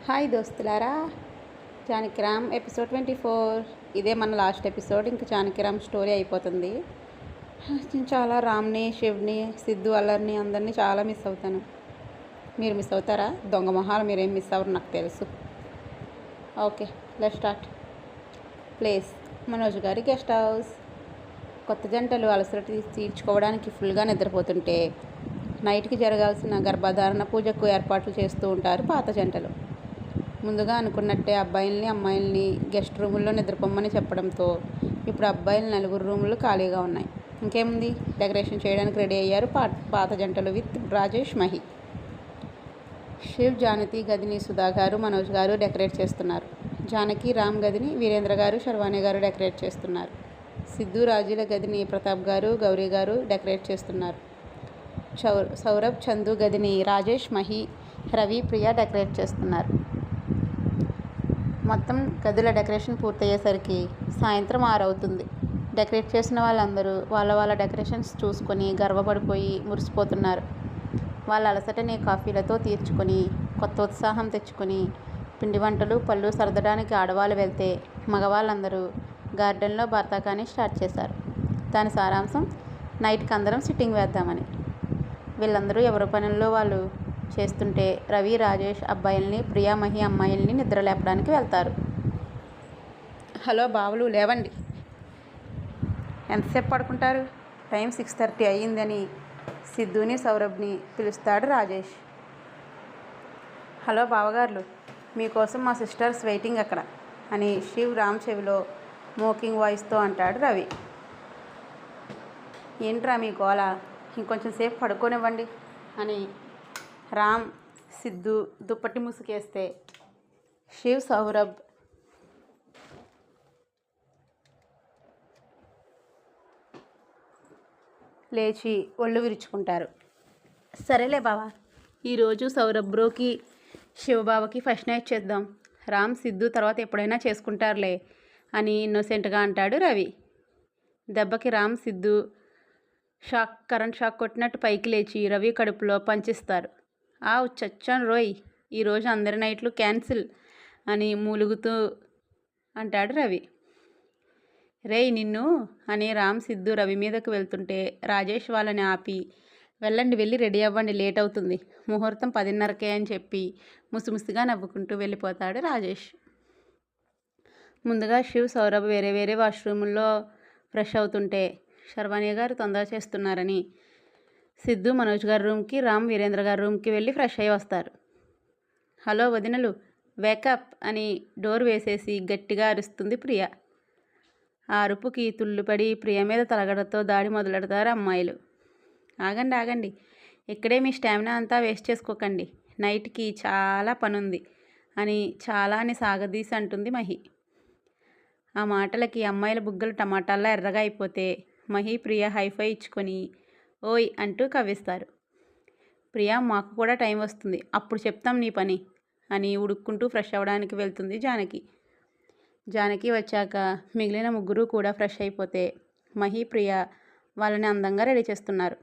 Hi దోస్తులారా, Janakiram episode 24. ఇదే మన last episode. ఇంకా జానకిరామ్ స్టోరీ అయిపోతుంది. నేను చాలా రామ్ని, శివ్ని, సిద్ధు, అల్లర్ని అందరినీ చాలా మిస్ అవుతాను. మీరు మిస్ అవుతారా? దొంగ మొహాలు మీరేం మిస్ అవ్వరు, నాకు తెలుసు. Okay, let's start. Place Manoj గారి గెస్ట్ హౌస్. కొత్త జంటలు అలసట తీర్చుకోవడానికి ఫుల్గా నిద్రపోతుంటే నైట్కి జరగాల్సిన గర్భధారణ పూజకు ఏర్పాట్లు చేస్తూ ఉంటారు పాత జంటలు. ముందుగా అనుకున్నట్టే అబ్బాయిల్ని అమ్మాయిల్ని గెస్ట్ రూముల్లో నిద్రపోమ్మని చెప్పడంతో ఇప్పుడు అబ్బాయిల 4 రూములు ఖాళీగా ఉన్నాయి. ఇంకేముంది, డెకరేషన్ చేయడానికి రెడీ అయ్యారు పాత జంటలు విత్ రాజేష్, మహి. శివ్, జానకి గదిని సుధా గారు, మనోజ్ గారు డెకరేట్ చేస్తున్నారు. జానకి, రామ్ గదిని వీరేంద్ర గారు, శర్వాణి గారు డెకరేట్ చేస్తున్నారు. సిద్ధు, రాజుల గదిని ప్రతాప్ గారు, గౌరీ గారు డెకరేట్ చేస్తున్నారు. సౌరభ్, చందు గదిని రాజేష్, మహి, రవి, ప్రియ డెకరేట్ చేస్తున్నారు. మొత్తం గదుల డెకరేషన్ పూర్తయ్యేసరికి సాయంత్రం 6 అవుతుంది. డెకరేట్ చేసిన వాళ్ళందరూ వాళ్ళ డెకరేషన్స్ చూసుకొని గర్వపడిపోయి మురిసిపోతున్నారు. వాళ్ళ అలసటని కాఫీలతో తీర్చుకొని కొత్త ఉత్సాహం తెచ్చుకొని పిండి వంటలు, పళ్ళు సర్దడానికి ఆడవాళ్ళు వెళ్తే మగవాళ్ళందరూ గార్డెన్లో బాతాకానీ స్టార్ట్ చేశారు. దాని సారాంశం నైట్కి అందరం సిట్టింగ్ వేద్దామని. వీళ్ళందరూ ఎవరి పనుల్లో వాళ్ళు చేస్తుంటే రవి, రాజేష్ అబ్బాయిల్ని, ప్రియా, మహి అమ్మాయిల్ని నిద్ర లేపడానికి వెళ్తారు. హలో బావలు, లేవండి. ఎంతసేపు పడుకుంటారు? టైం 6:30 అయ్యిందని సిద్ధుని, సౌరభ్ని పిలుస్తాడు రాజేష్. హలో బావగారులు, మీకోసం మా సిస్టర్స్ వెయిటింగ్ అక్కడ అని శివ్ రామ్ చెవిలో మోకింగ్ వాయిస్తో అంటాడు రవి. ఏంట్రా మీ గోల, ఇంకొంచెం సేపు పడుకోనివ్వండి అని రామ్, సిద్ధు దుప్పటి ముసుకేస్తే శివ్, సౌరభ్ లేచి ఒళ్ళు విరుచుకుంటారు. సరేలే బావా, ఈరోజు సౌరభ్ బ్రోకి, శివబావకి ఫస్ట్ నైట్ చేద్దాం. రామ్, సిద్ధు తర్వాత ఎప్పుడైనా చేసుకుంటారులే అని ఇన్నోసెంట్గా అంటాడు రవి. దెబ్బకి రామ్, సిద్ధు కరెంట్ షాక్ కొట్టినట్టు పైకి లేచి రవి కడుపులో పంచిస్తారు. చచ్చాను రోయ్, ఈరోజు అందరి నైట్లు క్యాన్సిల్ అని మూలుగుతూ అంటాడు రవి. రేయ్ నిన్ను అని రామ్, సిద్ధు రవి మీదకు వెళ్తుంటే రాజేష్ వాళ్ళని ఆపి వెళ్ళి రెడీ అవ్వండి, లేట్ అవుతుంది, ముహూర్తం 10:30కే అని చెప్పి ముసిముసిగా నవ్వుకుంటూ వెళ్ళిపోతాడు రాజేష్. ముందుగా శివ్, సౌరభ్ వేరే వాష్రూముల్లో ఫ్రెష్ అవుతుంటే శర్వాణి గారు తొందర చేస్తున్నారని సిద్ధు మనోజ్ గారి రూమ్కి, రామ్ వీరేంద్ర గారి రూమ్కి వెళ్ళి ఫ్రెష్ అయ్యి వస్తారు. హలో వదినలు, వేకప్ అని డోర్ వేసేసి గట్టిగా అరుస్తుంది ప్రియ. ఆ అరుపుకి తుళ్ళుపడి ప్రియ మీద తలగడతో దాడి మొదలెడతారు అమ్మాయిలు. ఆగండి, ఇక్కడే మీ స్టామినా అంతా వేస్ట్ చేసుకోకండి, నైట్కి చాలా పనుంది అని సాగదీసి అంటుంది మహి. ఆ మాటలకి అమ్మాయిల బుగ్గలు టమాటాల్లా ఎర్రగా అయిపోతే మహి, ప్రియ హైఫై ఇచ్చుకొని ఓయ్ అంటూ కవ్విస్తారు. ప్రియా, మాకు కూడా టైం వస్తుంది, అప్పుడు చెప్తాం నీ పని అని ఉడుక్కుంటూ ఫ్రెష్ అవ్వడానికి వెళ్తుంది జానకి. జానకి వచ్చాక మిగిలిన ముగ్గురు కూడా ఫ్రెష్ అయిపోతే మహి, ప్రియ వాళ్ళని అందంగా రెడీ చేస్తున్నారు.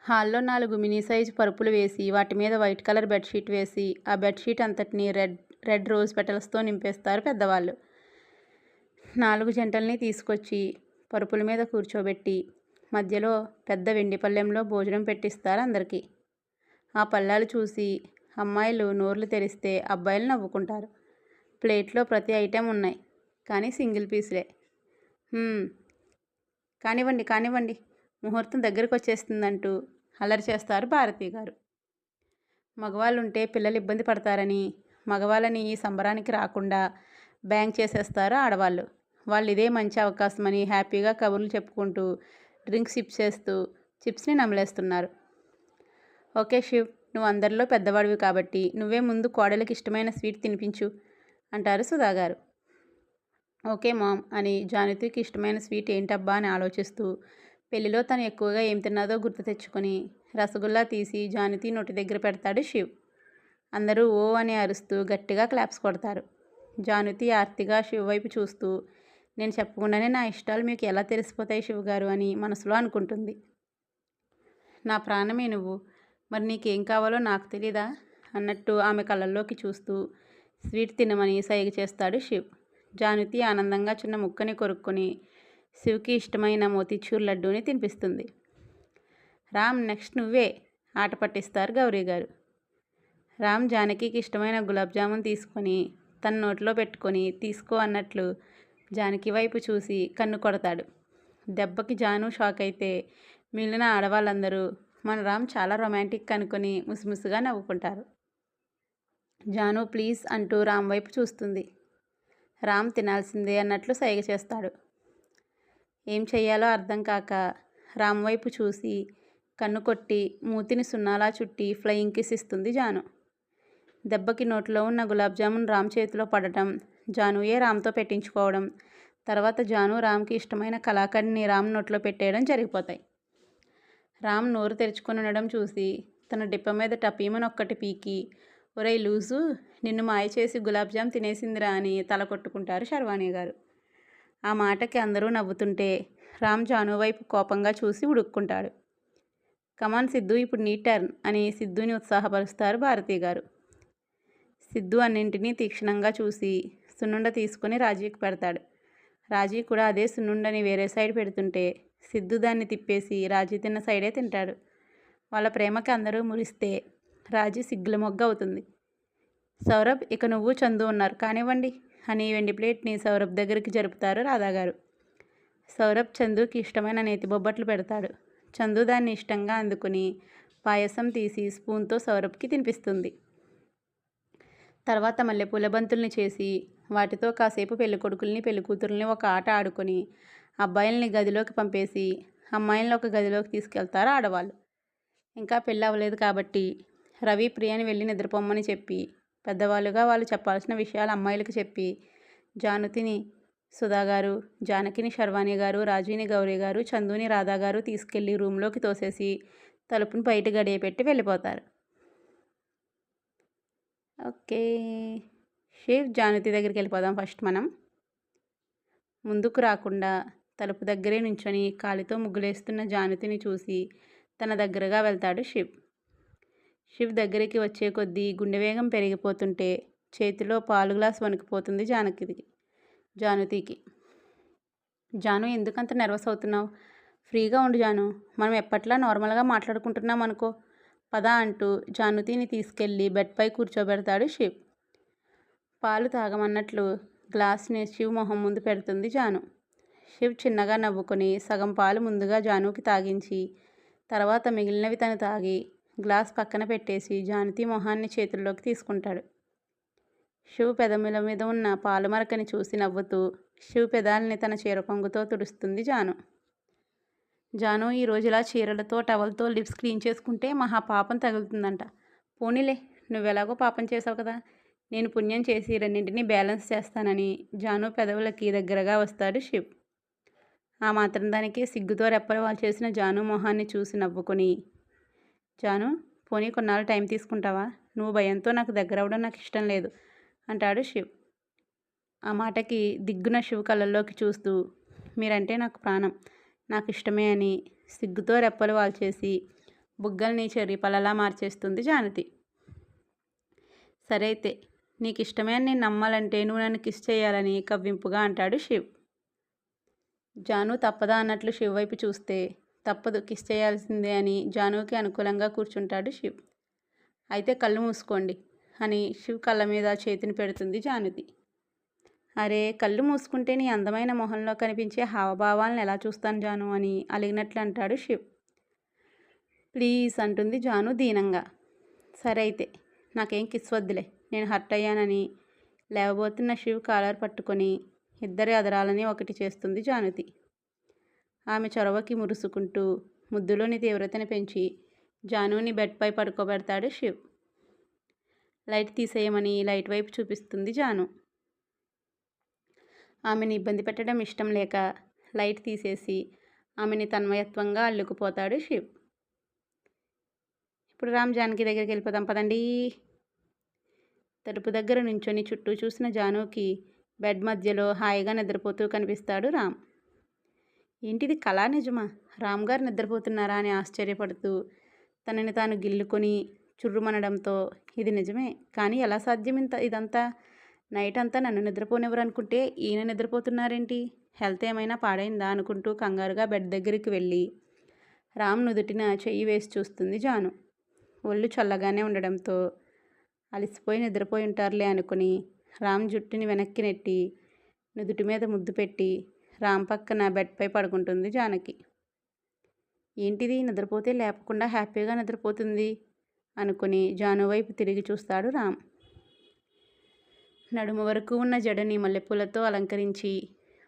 హాల్లో 4 మినీ సైజు పరుపులు వేసి వాటి మీద వైట్ కలర్ బెడ్షీట్ వేసి ఆ బెడ్షీట్ అంతటిని రెడ్ రోజ్ పెటల్స్తో నింపేస్తారు పెద్దవాళ్ళు. 4 జంటల్ని తీసుకొచ్చి పరుపుల మీద కూర్చోబెట్టి మధ్యలో పెద్ద వెండి పళ్ళెంలో భోజనం పెట్టిస్తారు అందరికీ. ఆ పళ్ళాలు చూసి అమ్మాయిలు నోర్లు తెరిస్తే అబ్బాయిలు నవ్వుకుంటారు. ప్లేట్లో ప్రతి ఐటెం ఉన్నాయి, కానీ సింగిల్ పీసులే. కానివ్వండి, ముహూర్తం దగ్గరకు వచ్చేస్తుందంటూ అల్లరి చేస్తారు భారతి గారు. మగవాళ్ళుంటే పిల్లలు ఇబ్బంది పడతారని మగవాళ్ళని ఈ సంబరానికి రాకుండా బ్యాంక్ చేసేస్తారు ఆడవాళ్ళు. వాళ్ళు ఇదే మంచి అవకాశమని హ్యాపీగా కబుర్లు చెప్పుకుంటూ డ్రింక్స్ సిప్ చేస్తూ చిప్స్ని నమలేస్తున్నారు. ఓకే శివ్, నువ్వు అందరిలో పెద్దవాడివి కాబట్టి నువ్వే ముందు కోడలికి ఇష్టమైన స్వీట్ తినిపించు అంటారు సుధాగారు. ఓకే మామ్ అని జానకికి ఇష్టమైన స్వీట్ ఏంటబ్బా అని ఆలోచిస్తూ పెళ్లిలో తను ఎక్కువగా ఏం తిన్నదో గుర్తు తెచ్చుకొని రసగుల్లా తీసి జానకి నోటి దగ్గర పెడతాడు శివ్. అందరూ ఓ అని అరుస్తూ గట్టిగా క్లాప్స్ కొడతారు. జానకి ఆర్తిగా శివ్ వైపు చూస్తూ నేను చెప్పకుండానే నా ఇష్టాలు మీకు ఎలా తెలిసిపోతాయి శివ్ గారు అని మనసులో అనుకుంటుంది. నా ప్రాణమే నువ్వు, మరి నీకేం కావాలో నాకు తెలీదా అన్నట్టు ఆమె కళ్ళల్లోకి చూస్తూ స్వీట్ తినమని సైగ చేస్తాడు శివ్. జానకి ఆనందంగా చిన్న ముక్కని కొరుక్కొని శివ్కి ఇష్టమైన మోతీచూర్ లడ్డూని తినిపిస్తుంది. రామ్ నెక్స్ట్ నువ్వే ఆట పట్టిస్తారు గౌరీ గారు. రామ్ జానకికి ఇష్టమైన గులాబ్ జామున్ తీసుకొని తన నోట్లో పెట్టుకొని తీసుకో అన్నట్లు జానకి వైపు చూసి కన్ను కొడతాడు. దెబ్బకి జాను షాక్ అయితే మిగిలిన ఆడవాళ్ళందరూ మన రామ్ చాలా రొమాంటిక్ అనుకుని ముసిముసిగా నవ్వుకుంటారు. జాను ప్లీజ్ అంటూ రామ్ వైపు చూస్తుంది. రామ్ తినాల్సిందే అన్నట్లు సైగ చేస్తాడు. ఏం చెయ్యాలో అర్థం కాక రామ్ వైపు చూసి కన్ను కొట్టి మూతిని సున్నాలా చుట్టి ఫ్లయింగ్ కిస్ ఇస్తుంది జాను. దెబ్బకి నోట్లో ఉన్న గులాబ్ జామున్ రామ్ చేతిలో పడటం, జానుయే రామ్తో పెట్టించుకోవడం, తర్వాత జాను రామ్కి ఇష్టమైన కలాకండ్ని రామ్ నోట్లో పెట్టేయడం జరిగిపోతాయి. రామ్ నోరు తెరుచుకొని ఉండడం చూసి తన డిప్ప మీద టపీమని ఒక్కటి పీకి ఒరేయ్ లూజు నిన్ను మాయ చేసి గులాబ్ జామ్ తినేసిందిరా అని తల కొట్టుకుంటారు శర్వాణి గారు. ఆ మాటకి అందరూ నవ్వుతుంటే రామ్ జాను వైపు కోపంగా చూసి ఉడుక్కుంటాడు. కమాన్ సిద్ధు ఇప్పుడు నీ టర్న్ అని సిద్ధుని ఉత్సాహపరుస్తారు భారతి గారు. సిద్ధు అన్నింటినీ తీక్షణంగా చూసి సున్నుండ తీసుకుని రాజీకి పెడతాడు. రాజీ కూడా అదే సున్నుండని వేరే సైడ్ పెడుతుంటే సిద్ధు దాన్ని తిప్పేసి రాజీ తిన్న సైడే తింటాడు. వాళ్ళ ప్రేమకి అందరూ మురిస్తే రాజీ సిగ్గుల మొగ్గ అవుతుంది. సౌరభ్ ఇక నువ్వు చందు ఉన్నారు కానివ్వండి అని వెండి ప్లేట్ని సౌరభ్ దగ్గరికి జరుపుతారు రాధాగారు. సౌరభ్ చందుకి ఇష్టమైన నేతి బొబ్బట్లు పెడతాడు. చందు దాన్ని ఇష్టంగా అందుకుని పాయసం తీసి స్పూన్తో సౌరభ్కి తినిపిస్తుంది. తర్వాత మల్లెపూల బంతుల్ని చేసి వాటితో కాసేపు పెళ్ళికొడుకుల్ని పెళ్ళికూతురుల్ని ఒక ఆట ఆడుకొని అబ్బాయిల్ని గదిలోకి పంపేసి అమ్మాయిల్ని ఒక గదిలోకి తీసుకెళ్తారు ఆడవాళ్ళు. ఇంకా పెళ్ళి అవ్వలేదు కాబట్టి రవి ప్రియని వెళ్ళి నిద్రపోమ్మని చెప్పి పెద్దవాళ్ళుగా వాళ్ళు చెప్పాల్సిన విషయాలు అమ్మాయిలకు చెప్పి జానుతిని సుధాగారు, జానకిని శర్వాణి గారు, రాజీని గౌరీ గారు, చందుని రాధాగారు తీసుకెళ్ళి రూమ్లోకి తోసేసి తలుపుని బయట గడియ పెట్టి వెళ్ళిపోతారు. ఓకే, షేఫ్ జానకి దగ్గరికి వెళ్ళిపోదాం. ఫస్ట్ మనం ముందుకు రాకుండా తలుపు దగ్గరే నుంచొని కాలితో ముగ్గులేస్తున్న జానకిని చూసి తన దగ్గరగా వెళ్తాడు శివ్. శివ్ దగ్గరికి వచ్చే కొద్దీ గుండె వేగం పెరిగిపోతుంటే చేతిలో పాలు గ్లాస్ వణికిపోతుంది జానుతికి. జాను ఎందుకంత నర్వస్ అవుతున్నావు? ఫ్రీగా ఉండు జాను, మనం ఎప్పట్లా నార్మల్గా మాట్లాడుకుంటున్నాం అనుకో పద అంటూ జానుతిని తీసుకెళ్ళి బెడ్పై కూర్చోబెడతాడు శివ్. పాలు తాగమన్నట్లు గ్లాస్ని శివ్ మొహం ముందు పెడుతుంది జాను. శివ్ చిన్నగా నవ్వుకొని సగం పాలు ముందుగా జానుకి తాగించి తర్వాత మిగిలినవి తను తాగి గ్లాస్ పక్కన పెట్టేసి జానకి మొహాన్ని చేతుల్లోకి తీసుకుంటాడు. శివ్ పెదముల మీద ఉన్న పాలు మరకని చూసి నవ్వుతూ శివ్ పెదాలని తన చీర కొంగుతో తుడుస్తుంది జాను ఈరోజు ఇలా చీరలతో టవల్తో లిప్స్ క్లీన్ చేసుకుంటే మహా పాపం తగులుతుందంట. పోనీలే, నువ్వెలాగో పాపం చేసావు కదా, నేను పుణ్యం చేసి రెండింటినీ బ్యాలెన్స్ చేస్తానని జాను పెదవులకి దగ్గరగా వస్తాడు శివ్. ఆ మాత్రం దానికి సిగ్గుతో రెప్పలు వాళ్ళు చేసిన జాను మొహాన్ని చూసి నవ్వుకొని జాను పోనీ కొన్నాళ్ళు టైం తీసుకుంటావా, నువ్వు భయంతో నాకు దగ్గర అవ్వడం నాకు ఇష్టం లేదు అంటాడు శివ్. ఆ మాటకి దిగ్గున శివ్ కళ్ళల్లోకి చూస్తూ మీరంటే నాకు ప్రాణం, నాకు ఇష్టమే అని సిగ్గుతో రెప్పలు వాల్చేసి బుగ్గల్ని చెర్రీ పళ్ళలా మార్చేస్తుంది జానకి. సరే అయితే నీకు ఇష్టమే అని నేను నమ్మాలంటే నువ్వు నన్ను కిస్ చేయాలని కవ్వింపుగా అంటాడు శివ్. జాను తప్పదా అన్నట్లు శివ్ వైపు చూస్తే తప్పదు, కిస్ చేయాల్సిందే అని జానుకి అనుకూలంగా కూర్చుంటాడు శివ్. అయితే కళ్ళు మూసుకోండి అని శివ్ కళ్ళ మీద చేతిని పెడుతుంది జానకి. అరే కళ్ళు మూసుకుంటే నీ అందమైన మొహంలో కనిపించే హావభావాలను ఎలా చూస్తాను జాను అని అలిగినట్లు అంటాడు శివ్. ప్లీజ్ అంటుంది జాను దీనంగా. సరే అయితే నాకేం కిస్ వద్దులే, నేను హర్ట్ అయ్యానని లేవబోతున్న శివ్ కాలర్ పట్టుకొని ఇద్దరి అదరాలని ఒకటి చేస్తుంది జానకి. ఆమె చొరవకి మురుసుకుంటూ ముద్దులోని తీవ్రతని పెంచి జానుని బెడ్పై పడుకోబెడతాడు శివ్. లైట్ తీసేయమని లైట్ వైపు చూపిస్తుంది జాను. ఆమెని ఇబ్బంది పెట్టడం ఇష్టం లేక లైట్ తీసేసి ఆమెని తన్మయత్వంగా అల్లుకుపోతాడు శివ్. ఇప్పుడు రామ్ జానకి దగ్గరికి వెళ్ళిపోదాం పదండి. తలుపు దగ్గర నుంచొని చుట్టూ చూసిన జానుకి బెడ్ మధ్యలో హాయిగా నిద్రపోతూ కనిపిస్తాడు రామ్. ఏంటిది కళా నిజమా, రామ్ గారు నిద్రపోతున్నారా అని ఆశ్చర్యపడుతూ తనని తాను గిల్లుకొని చుర్రుమనడంతో ఇది నిజమే, కానీ ఎలా సాధ్యం ఇదంతా? నైట్ అంతా నన్ను నిద్రపోనివ్వరు అనుకుంటే ఈయన నిద్రపోతున్నారేంటి? హెల్త్ ఏమైనా పాడైందా అనుకుంటూ కంగారుగా బెడ్ దగ్గరికి వెళ్ళి రామ్ నుదుటిన చెయ్యి వేసి చూస్తుంది జాను. ఒళ్ళు చల్లగానే ఉండడంతో అలసిపోయి నిద్రపోయి ఉంటారులే అనుకుని రామ్ జుట్టుని వెనక్కి నెట్టి నుదుటి మీద ముద్దు పెట్టి రామ్ పక్కన బెడ్పై పడుకుంటుంది జానకి. ఏంటిది, నిద్రపోతే లేపకుండా హ్యాపీగా నిద్రపోతుంది అనుకుని జాను వైపు తిరిగి చూస్తాడు రామ్. నడుము వరకు ఉన్న జడని మల్లెపూలతో అలంకరించి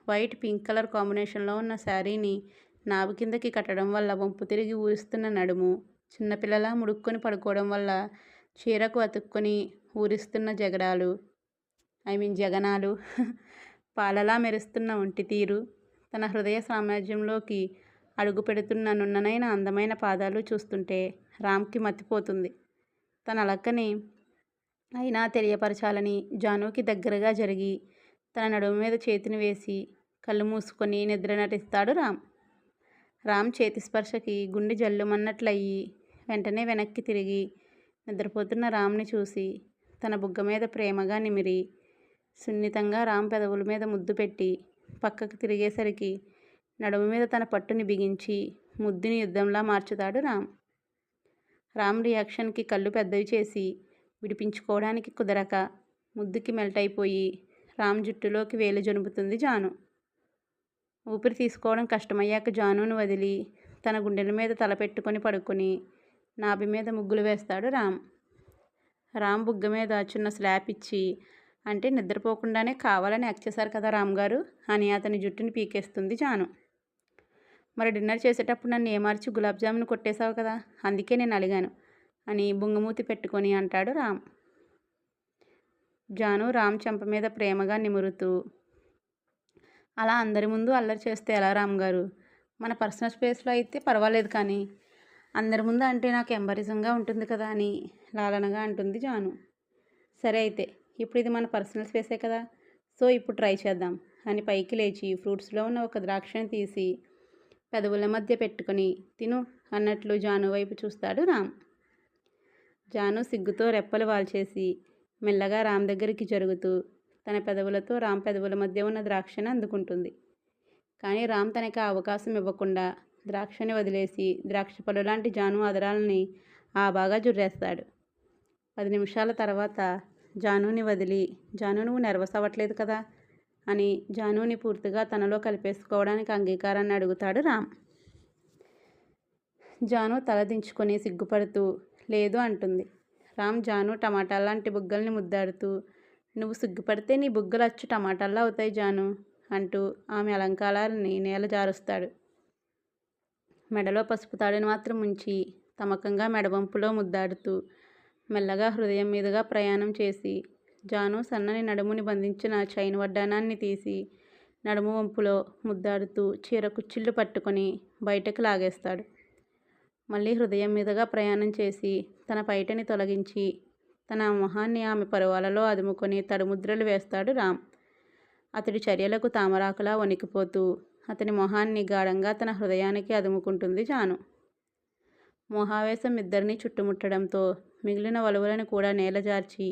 వైట్ పింక్ కలర్ కాంబినేషన్లో ఉన్న శారీని నాభి కిందకి కట్టడం వల్ల వంపు తిరిగి ఊరిస్తున్న నడుము, చిన్నపిల్లలా ముడుక్కొని పడుకోవడం వల్ల చీరకు అతుక్కొని ఊరిస్తున్న జగనాలు పాలలా మెరుస్తున్న ఒంటి తీరు, తన హృదయ సామ్రాజ్యంలోకి అడుగు పెడుతున్న నున్ననైన అందమైన పాదాలు చూస్తుంటే రామ్కి మతిపోతుంది. తన అలక్కని అయినా తెలియపరచాలని జానుకి దగ్గరగా జరిగి తన నడుము మీద చేతిని వేసి కళ్ళు మూసుకొని నిద్ర నటిస్తాడు రామ్. రామ్ చేతి స్పర్శకి గుండె జల్లుమన్నట్లయి వెంటనే వెనక్కి తిరిగి నిద్రపోతున్న రామ్ని చూసి తన బుగ్గ మీద ప్రేమగా నిమిరి సున్నితంగా రామ్ పెదవుల మీద ముద్దు పెట్టి పక్కకు తిరిగేసరికి నడుము మీద తన పట్టుని బిగించి ముద్దుని యుద్ధంలా మార్చుతాడు రామ్. రామ్ రియాక్షన్కి కళ్ళు పెద్దవి చేసి విడిపించుకోవడానికి కుదరక ముద్దుకి మెల్ట్ అయిపోయి రామ్ జుట్టులోకి వేలు జొనుపుతుంది జాను. ఊపిరి తీసుకోవడం కష్టమయ్యాక జానును వదిలి తన గుండెల మీద తలపెట్టుకొని పడుకొని నాభి మీద ముగ్గులు వేస్తాడు రామ్. రామ్ బుగ్గ మీద చిన్న స్లాప్ ఇచ్చి, అంటే నిద్రపోకుండానే కావాలని యాక్ట్ చేశారు కదా రామ్ గారు అని అతని జుట్టుని పీకేస్తుంది జాను. మరి డిన్నర్ చేసేటప్పుడు నన్ను ఏమార్చి గులాబ్ జామున్ కొట్టేశావు కదా, అందుకే నేను అలిగాను అని బుంగమూతి పెట్టుకొని అంటాడు రామ్. జాను రామ్ చెంప మీద ప్రేమగా నిమురుతూ, అలా అందరి ముందు అల్లరి చేస్తే ఎలా రామ్ గారు? మన పర్సనల్ స్పేస్లో అయితే పర్వాలేదు, కానీ అందరి ముందు అంటే నాకు ఎంబరిజంగా ఉంటుంది కదా అని లాలనగా అంటుంది జాను. సరే అయితే, ఇప్పుడు ఇది మన పర్సనల్ స్పేసే కదా, సో ఇప్పుడు ట్రై చేద్దాం అని పైకి లేచి ఫ్రూట్స్లో ఉన్న ఒక ద్రాక్షని తీసి పెదవుల మధ్య పెట్టుకొని తిను అన్నట్లు జాను వైపు చూస్తాడు రామ్. జాను సిగ్గుతో రెప్పలు వాల్చేసి మెల్లగా రామ్ దగ్గరికి జరుగుతూ తన పెదవులతో రామ్ పెదవుల మధ్య ఉన్న ద్రాక్షని అందుకుంటుంది. కానీ రామ్ తనకి ఆ అవకాశం ఇవ్వకుండా ద్రాక్షని వదిలేసి ద్రాక్ష పళ్ళు లాంటి జాను అదరాలని బాగా జుర్రేస్తాడు. 10 నిమిషాల తర్వాత జానుని వదిలి, జాను నువ్వు నర్వస్ అవ్వట్లేదు కదా అని జానుని పూర్తిగా తనలో కలిపేసుకోవడానికి అంగీకారాన్ని అడుగుతాడు రామ్. జాను తల దించుకొని సిగ్గుపడుతూ లేదు అంటుంది. రామ్ జాను టమాటాలాంటి బుగ్గల్ని ముద్దాడుతూ, నువ్వు సిగ్గుపడితే నీ బుగ్గలు అచ్చు టమాటాల్లా అవుతాయి జాను అంటూ ఆమె అలంకారాలని నేల జారుస్తాడు. మెడలో పసుపు తాడుని మాత్రం ఉంచి తమకంగా మెడవంపులో ముద్దాడుతూ మెల్లగా హృదయం మీదుగా ప్రయాణం చేసి జాను సన్నని నడుముని బంధించిన చైన్ వడ్డానాన్ని తీసి నడుము వంపులో ముద్దాడుతూ చీర కుచ్చిళ్ళు పట్టుకొని బయటకు లాగేస్తాడు. మళ్ళీ హృదయం మీదుగా ప్రయాణం చేసి తన పైటని తొలగించి తన మొహాన్ని ఆమె పరువాలలో అదుముకొని తడుముద్రలు వేస్తాడు రామ్. అతడి చర్యలకు తామరాకులా వణికిపోతూ అతని మొహాన్ని గాఢంగా తన హృదయానికి అదుముకుంటుంది జాను. మోహావేశం ఇద్దరిని చుట్టుముట్టడంతో మిగిలిన వలువలను కూడా నేలజార్చి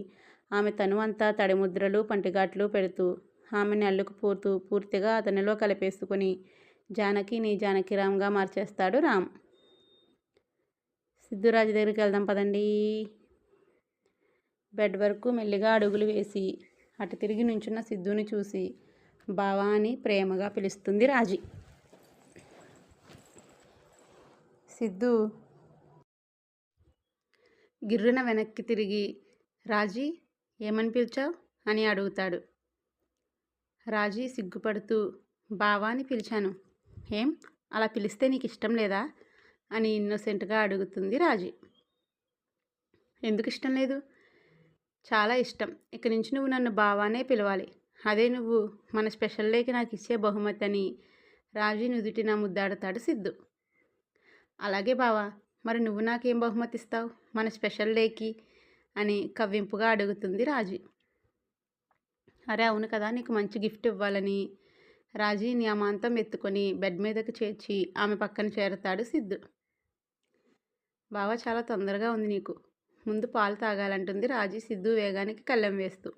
ఆమె తను అంతా తడిముద్రలు పంటిఘాట్లు పెడుతూ ఆమెని అల్లుకుపోతూ పూర్తిగా అతనిలో కలిపేసుకుని జానకిని జానకిరామ్గా మార్చేస్తాడు రామ్. సిద్ధురాజు దగ్గరికి వెళ్దాం పదండి. బెడ్ వరకు మెల్లిగా అడుగులు వేసి అటు తిరిగి నుంచున్న సిద్ధుని చూసి బావా అని ప్రేమగా పిలుస్తుంది రాజీ. సిద్ధు గిర్రున వెనక్కి తిరిగి, రాజీ ఏమని పిలిచావు అని అడుగుతాడు. రాజీ సిగ్గుపడుతూ, బావా అని పిలిచాను. ఏం అలా పిలిస్తే నీకు ఇష్టం లేదా అని ఇన్నోసెంట్గా అడుగుతుంది రాజీ. ఎందుకు ఇష్టం లేదు? చాలా ఇష్టం. ఇక నుంచి నువ్వు నన్ను బావానే పిలవాలి. అదే నువ్వు మన స్పెషల్ డేకి నాకు ఇచ్చే బహుమతి అని రాజీ నుదుటిన ముద్దాడుతాడు సిద్ధు. అలాగే బావా, మరి నువ్వు నాకేం బహుమతి ఇస్తావు మన స్పెషల్ డేకి అని కవ్వింపుగా అడుగుతుంది రాజీ. అరే అవును కదా, నీకు మంచి గిఫ్ట్ ఇవ్వాలని రాజీని అమాంతం ఎత్తుకొని బెడ్ మీదకు చేర్చి ఆమె పక్కన చేరతాడు సిద్ధు. బావా చాలా తొందరగా ఉంది నీకు, ముందు పాలు తాగాలంటుంది రాజీ సిద్ధు వేగానికి కళ్ళెం వేస్తూ.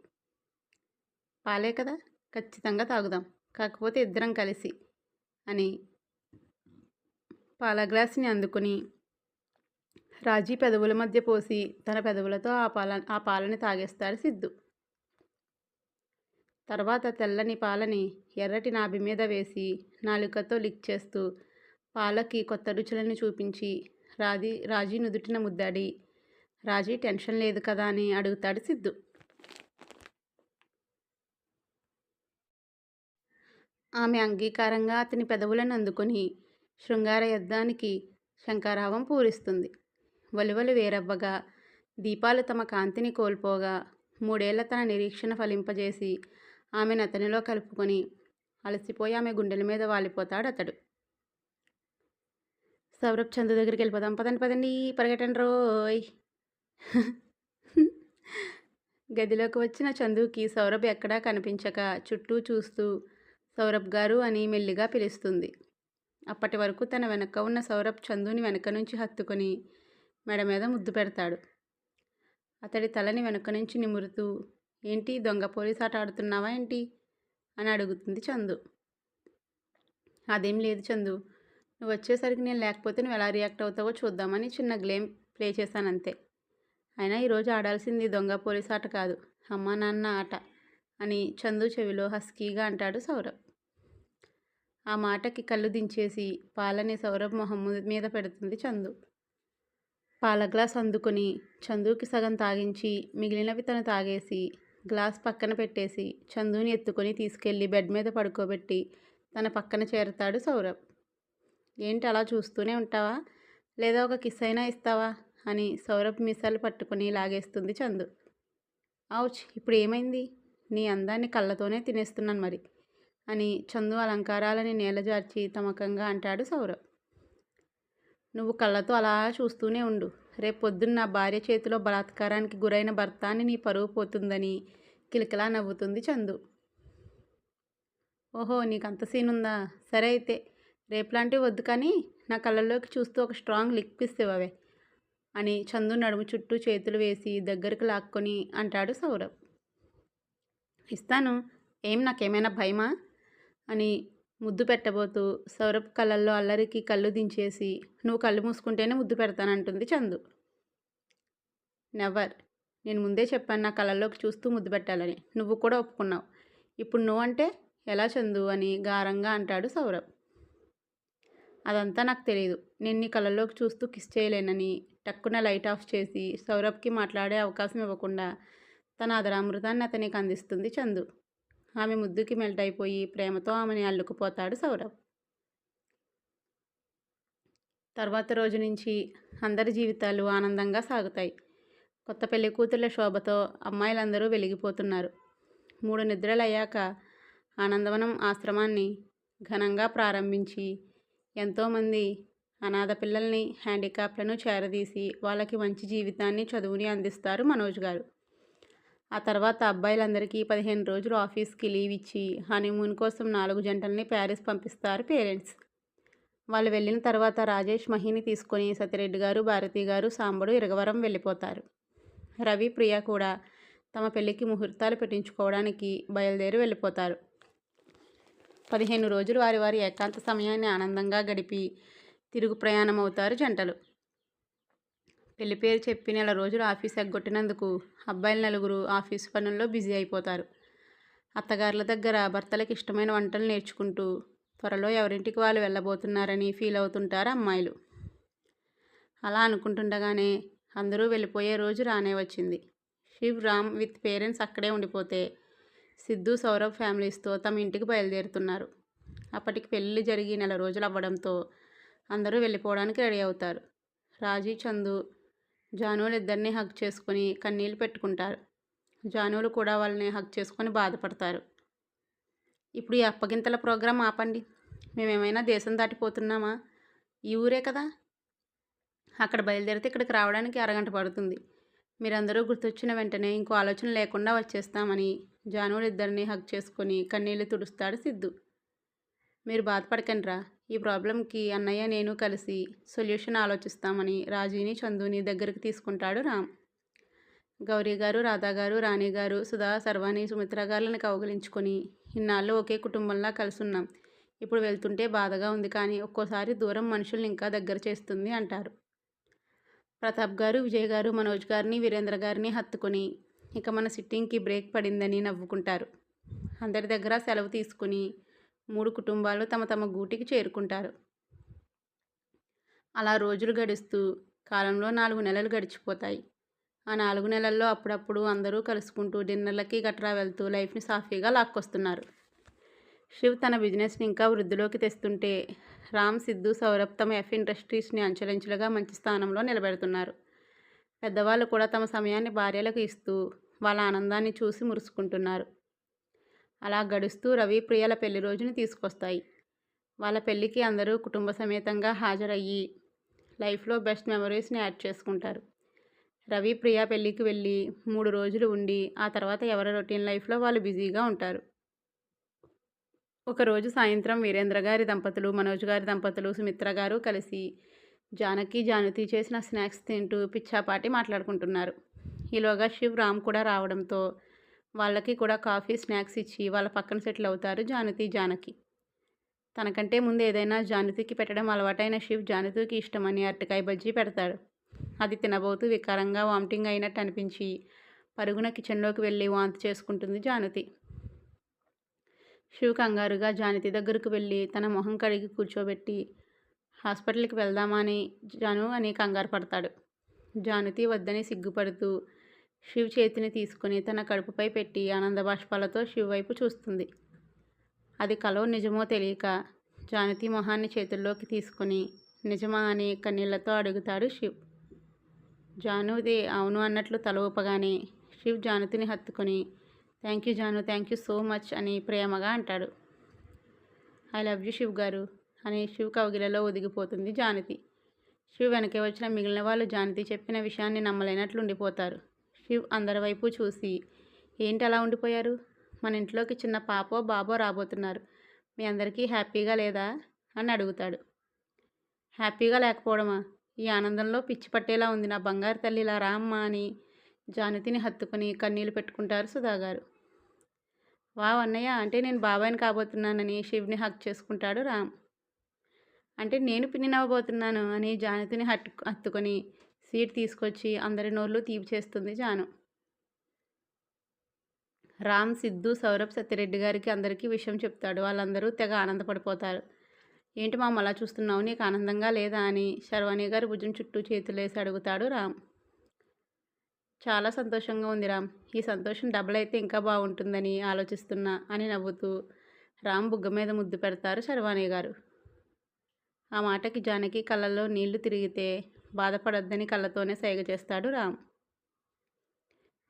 పాలే కదా, ఖచ్చితంగా తాగుదాం, కాకపోతే ఇద్దరం కలిసి అని పాల గ్లాసుని అందుకుని రాజీ పెదవుల మధ్య పోసి తన పెదవులతో ఆ పాలని తాగేస్తాడు సిద్ధు. తర్వాత తెల్లని పాలని ఎర్రటి నాభి మీద వేసి నాలుకతో లిక్ చేస్తూ పాలకి కొత్త రుచులను చూపించి రాజీ నుదుటిన ముద్దాడి, రాజీ టెన్షన్ లేదు కదా అని అడుగుతాడు సిద్ధు. ఆమె అంగీకారంగా అతని పెదవులను అందుకొని శృంగార యుద్ధానికి శంఖారావం పూరిస్తుంది. వలువలు వేరవ్వగా, దీపాలు తమ కాంతిని కోల్పోగా, 3 ఏళ్ల తన నిరీక్షణ ఫలింపజేసి ఆమెను అతనిలో కలుపుకొని అలసిపోయి ఆమె గుండెల మీద వాలిపోతాడు అతడు. సౌరభ్ చందు దగ్గరికి వెళ్ళిపోదాం, పదండి పరిగెట్టండి రోయ్. గదిలోకి వచ్చిన చందుకి సౌరభ్ ఎక్కడా కనిపించక చుట్టూ చూస్తూ సౌరభ్ గారు అని మెల్లిగా పిలుస్తుంది. అప్పటి వరకు తన వెనక ఉన్న సౌరభ్ చందుని వెనక నుంచి హత్తుకొని మెడ మీద ముద్దు పెడతాడు. అతడి తలని వెనక నుంచి నిమురుతూ, ఏంటి దొంగ పోలీస్ ఆట ఆడుతున్నావా ఏంటి అని అడుగుతుంది చందు. అదేం లేదు చందు, నువ్వు వచ్చేసరికి నేను లేకపోతే నువ్వు ఎలా రియాక్ట్ అవుతావో చూద్దామని చిన్న గేమ్ ప్లే చేశానంతే. అయినా ఈరోజు ఆడాల్సింది దొంగ పోలీస్ ఆట కాదు, అమ్మా నాన్న ఆట అని చందు చెవిలో హస్కీగా అంటాడు సౌరభ్. ఆ మాటకి కళ్ళు దించేసి పాలని సౌరభ్ మొహం మీద పెడుతుంది చందు. పాల గ్లాస్ అందుకొని చందుకి సగం తాగించి మిగిలినవి తను తాగేసి గ్లాస్ పక్కన పెట్టేసి చందుని ఎత్తుకొని తీసుకెళ్ళి బెడ్ మీద పడుకోబెట్టి తన పక్కన చేరతాడు సౌరభ్. ఏంటి అలా చూస్తూనే ఉంటావా, లేదా ఒక కిస్ అయినా ఇస్తావా అని సౌరభ్ మీసాలు పట్టుకొని లాగేస్తుంది చందు. ఔచ్, ఇప్పుడు ఏమైంది, నీ అందాన్ని కళ్ళతోనే తినేస్తున్నాను మరి అని చందు అలంకారాలని నేలజార్చి తమకంగా అంటాడు సౌరభ్. నువ్వు కళ్ళతో అలా చూస్తూనే ఉండు, రేపు పొద్దున్న నా భార్య చేతిలో బలాత్కారానికి గురైన భర్త అని నీ పరువు పోతుందని కిలకిలా నవ్వుతుంది చందు. ఓహో, నీకంత సీన్ ఉందా, సరే అయితే రేపులాంటివి వద్దు కానీ నా కళ్ళల్లోకి చూస్తూ ఒక స్ట్రాంగ్ లిక్ కిస్ ఇవ్వవే అని చందు నడుము చుట్టూ చేతులు వేసి దగ్గరకు లాక్కొని అంటాడు సౌరభ్. ఇస్తాను, ఏం నాకేమైనా భయమా అని ముద్దు పెట్టబోతూ సౌరభ్ కళ్ళల్లో అల్లరికి కళ్ళు దించేసి, నువ్వు కళ్ళు మూసుకుంటేనే ముద్దు పెడతానంటుంది చందు. నెవర్, నేను ముందే చెప్పాను నా కళ్ళల్లోకి చూస్తూ ముద్దు పెట్టాలని, నువ్వు కూడా ఒప్పుకున్నావు, ఇప్పుడు నువ్వంటే ఎలా చందు అని గారంగా అంటాడు సౌరభ్. అదంతా నాకు తెలియదు, నేను నీ కళ్ళల్లోకి చూస్తూ కిస్ చేయలేనని టక్కున లైట్ ఆఫ్ చేసి సౌరభ్కి మాట్లాడే అవకాశం ఇవ్వకుండా తన అదరామృతాన్ని అతనికి అందిస్తుంది చందు. ఆమె ముద్దుకి మెల్ట్ అయిపోయి ప్రేమతో ఆమెని అల్లుకుపోతాడు సౌరభ్. తర్వాత రోజు నుంచి అందరి జీవితాలు ఆనందంగా సాగుతాయి. కొత్త పెళ్లి కూతుర్ల శోభతో అమ్మాయిలందరూ వెలిగిపోతున్నారు. 3 నిద్రలయ్యాక ఆనందవనం ఆశ్రమాన్ని ఘనంగా ప్రారంభించి ఎంతోమంది అనాథ పిల్లల్ని, హ్యాండిక్యాప్లను చేరదీసి వాళ్ళకి మంచి జీవితాన్ని, చదువుని అందిస్తారు మనోజ్ గారు. ఆ తర్వాత అబ్బాయిలందరికీ 15 రోజులు ఆఫీస్కి లీవ్ ఇచ్చి హనీమూన్ కోసం 4 జంటల్ని ప్యారిస్ పంపిస్తారు పేరెంట్స్. వాళ్ళు వెళ్ళిన తర్వాత రాజేష్ మహిని తీసుకొని సతిరెడ్డి గారు, భారతి గారు, సాంబడు ఇరగవరం వెళ్ళిపోతారు. రవి, ప్రియ కూడా తమ పెళ్లికి ముహూర్తాలు పెట్టించుకోవడానికి బయలుదేరి వెళ్ళిపోతారు. 15 రోజులు వారి వారి ఏకాంత సమయాన్ని ఆనందంగా గడిపి తిరుగు ప్రయాణం అవుతారు జంటలు. పెళ్లి పేరు చెప్పి 1 నెల రోజులు ఆఫీస్ ఎగ్గొట్టినందుకు అబ్బాయిలు 4 ఆఫీసు పనుల్లో బిజీ అయిపోతారు. అత్తగారుల దగ్గర భర్తలకు ఇష్టమైన వంటలు నేర్చుకుంటూ త్వరలో ఎవరింటికి వాళ్ళు వెళ్ళబోతున్నారని ఫీల్ అవుతుంటారు అమ్మాయిలు. అలా అనుకుంటుండగానే అందరూ వెళ్ళిపోయే రోజు రానే వచ్చింది. శివ్, రామ్ విత్ పేరెంట్స్ అక్కడే ఉండిపోతే సిద్ధు, సౌరభ్ ఫ్యామిలీస్తో తమ ఇంటికి బయలుదేరుతున్నారు. అప్పటికి పెళ్ళి జరిగి 1 నెల రోజులు అవ్వడంతో అందరూ వెళ్ళిపోవడానికి రెడీ అవుతారు. రాజీ, చందు, జానులు ఇద్దరిని హగ్ చేసుకొని కన్నీళ్ళు పెట్టుకుంటారు. జానులు కూడా వాళ్ళని హగ్ చేసుకొని బాధపడతారు. ఇప్పుడు ఈ అప్పగింతల ప్రోగ్రాం ఆపండి, మేమేమైనా దేశం దాటిపోతున్నామా, ఈ ఊరే కదా, అక్కడ బయలుదేరితే ఇక్కడికి రావడానికి అరగంట పడుతుంది, మీరందరూ గుర్తొచ్చిన వెంటనే ఇంకో ఆలోచన లేకుండా వచ్చేస్తామని జానులు ఇద్దరిని హగ్ చేసుకొని కన్నీళ్ళు తుడుస్తాడు సిద్ధు. మీరు బాధపడకండిరా, ఈ ప్రాబ్లంకి అన్నయ్య నేను కలిసి సొల్యూషన్ ఆలోచిస్తామని రాజీని, చందుని దగ్గరికి తీసుకుంటాడు రామ్. గౌరీ గారు, రాధా గారు, రాణి గారు, సుధా, సర్వాణి, సుమిత్ర గారులను కౌగిలించుకొని ఇన్నాళ్ళు ఒకే కుటుంబంలా కలిసున్నాం. ఇప్పుడు వెళ్తుంటే బాధగా ఉంది, కానీ ఒక్కోసారి దూరం మనుషుల్ని ఇంకా దగ్గర చేస్తుంది అంటారు. ప్రతాప్ గారు, విజయ్ గారు మనోజ్ గారిని, వీరేంద్ర గారిని హత్తుకొని ఇక మన సిట్టింగ్కి బ్రేక్ పడిందని నవ్వుకుంటారు. అందరి దగ్గర సెలవు తీసుకుని 3 కుటుంబాలు తమ తమ గూటికి చేరుకుంటారు. అలా రోజులు గడుస్తూ కాలంలో 4 నెలలు గడిచిపోతాయి. ఆ 4 నెలల్లో అప్పుడప్పుడు అందరూ కలుసుకుంటూ డిన్నర్లకి గట్రా వెళ్తూ లైఫ్ని సాఫీగా లాక్కొస్తున్నారు. శివ్ తన బిజినెస్ని ఇంకా వృద్ధిలోకి తెస్తుంటే రామ్, సిద్ధు, సౌరభ్ తమ ఎఫ్ ఇండస్ట్రీస్ని అంచెలంచెలుగా మంచి స్థానంలో నిలబెడుతున్నారు. పెద్దవాళ్ళు కూడా తమ సమయాన్ని భార్యలకు ఇస్తూ వాళ్ళ ఆనందాన్ని చూసి మురుసుకుంటున్నారు. అలా గడుస్తూ రవి, ప్రియల పెళ్లి రోజుని తీసుకొస్తాయి. వాళ్ళ పెళ్ళికి అందరూ కుటుంబ సమేతంగా హాజరయ్యి లైఫ్లో బెస్ట్ మెమరీస్ని యాడ్ చేసుకుంటారు. రవి, ప్రియ పెళ్ళికి వెళ్ళి 3 రోజులు ఉండి ఆ తర్వాత ఎవరి రొటీన్ లైఫ్లో వాళ్ళు బిజీగా ఉంటారు. ఒకరోజు సాయంత్రం వీరేంద్ర గారి దంపతులు, మనోజ్ గారి దంపతులు, సుమిత్ర గారు కలిసి జానకి చేసిన స్నాక్స్ తింటూ పిచ్చాపాటి మాట్లాడుకుంటున్నారు. ఈలోగా శివ్, రామ్ కూడా రావడంతో వాళ్ళకి కూడా కాఫీ, స్నాక్స్ ఇచ్చి వాళ్ళ పక్కన సెటిల్ అవుతారు జానకి. తనకంటే ముందు ఏదైనా జానకి పెట్టడం అలవాటైన శివ్ జానకి ఇష్టమని అరటికాయ బజ్జీ పెడతాడు. అది తినబోతూ వికారంగా వామిటింగ్ అయినట్టు అనిపించి పరుగున కిచెన్లోకి వెళ్ళి వాంతి చేసుకుంటుంది జానకి. శివ్ కంగారుగా జానకి దగ్గరకు వెళ్ళి తన మొహం కడిగి కూర్చోబెట్టి హాస్పిటల్కి వెళ్దామా అని కంగారు పడతాడు. జానకి వద్దని సిగ్గుపడుతూ శివ్ చేతిని తీసుకుని తన కడుపుపై పెట్టి ఆనంద బాష్పాలతో శివ్ వైపు చూస్తుంది. అది కలో నిజమో తెలియక జానకి మొహాన్ని చేతుల్లోకి తీసుకుని నిజమా అని కన్నీళ్లతో అడుగుతాడు శివ్. జానుది అవును అన్నట్లు తల ఊపగానే శివ్ జానకిని హత్తుకొని thank you Janu, thank you so much అని ప్రేమగా అంటాడు. ఐ లవ్ యూ శివ్ గారు అని శివ్ కౌగిలలో ఒదిగిపోతుంది జానకి. శివ్ వెనకే వచ్చిన మిగిలిన వాళ్ళు జానకి చెప్పిన విషయాన్ని నమ్మలేనట్లు ఉండిపోతారు. శివ్ అందరి వైపు చూసి ఏంటి అలా ఉండిపోయారు? మన ఇంట్లోకి చిన్న పాపో బాబో రాబోతున్నారు. మీ అందరికీ హ్యాపీగా లేదా అని అడుగుతాడు. హ్యాపీగా లేకపోవడమా? ఈ ఆనందంలో పిచ్చి పట్టేలా ఉంది నా బంగారు తల్లి, ఇలా రామ్మా అని జానకిని హత్తుకొని కన్నీళ్లు పెట్టుకుంటారు సుధాగారు. వావ్ అన్నయ్య, అంటే నేను బాబాయిని కాబోతున్నానని శివ్ని హక్ చేసుకుంటాడు రామ్. అంటే నేను పిన్నినవ్వబోతున్నాను అని జానకిని హత్తుకొని స్వీట్ తీసుకొచ్చి అందరి నోళ్ళు తీపి చేస్తుంది జాను. రామ్, సిద్ధు, సౌరభ్, సత్యరెడ్డి గారికి అందరికీ విషయం చెప్తాడు. వాళ్ళందరూ తెగ ఆనందపడిపోతారు. ఏంటి మామ అలా చూస్తున్నావు, నీకు ఆనందంగా లేదా అని శర్వాణి గారి భుజం చుట్టూ చేతులేసి అడుగుతాడు రామ్. చాలా సంతోషంగా ఉంది రామ్, ఈ సంతోషం డబుల్ అయితే ఇంకా బాగుంటుందని ఆలోచిస్తున్నా అని నవ్వుతూ రామ్ బుగ్గ మీద ముద్దు పెడతారు శర్వాణి గారు. ఆ మాటకి జానకి కళ్ళల్లో నీళ్లు తిరిగితే బాధపడొద్దని కళ్ళతోనే సైగ చేస్తాడు రామ్.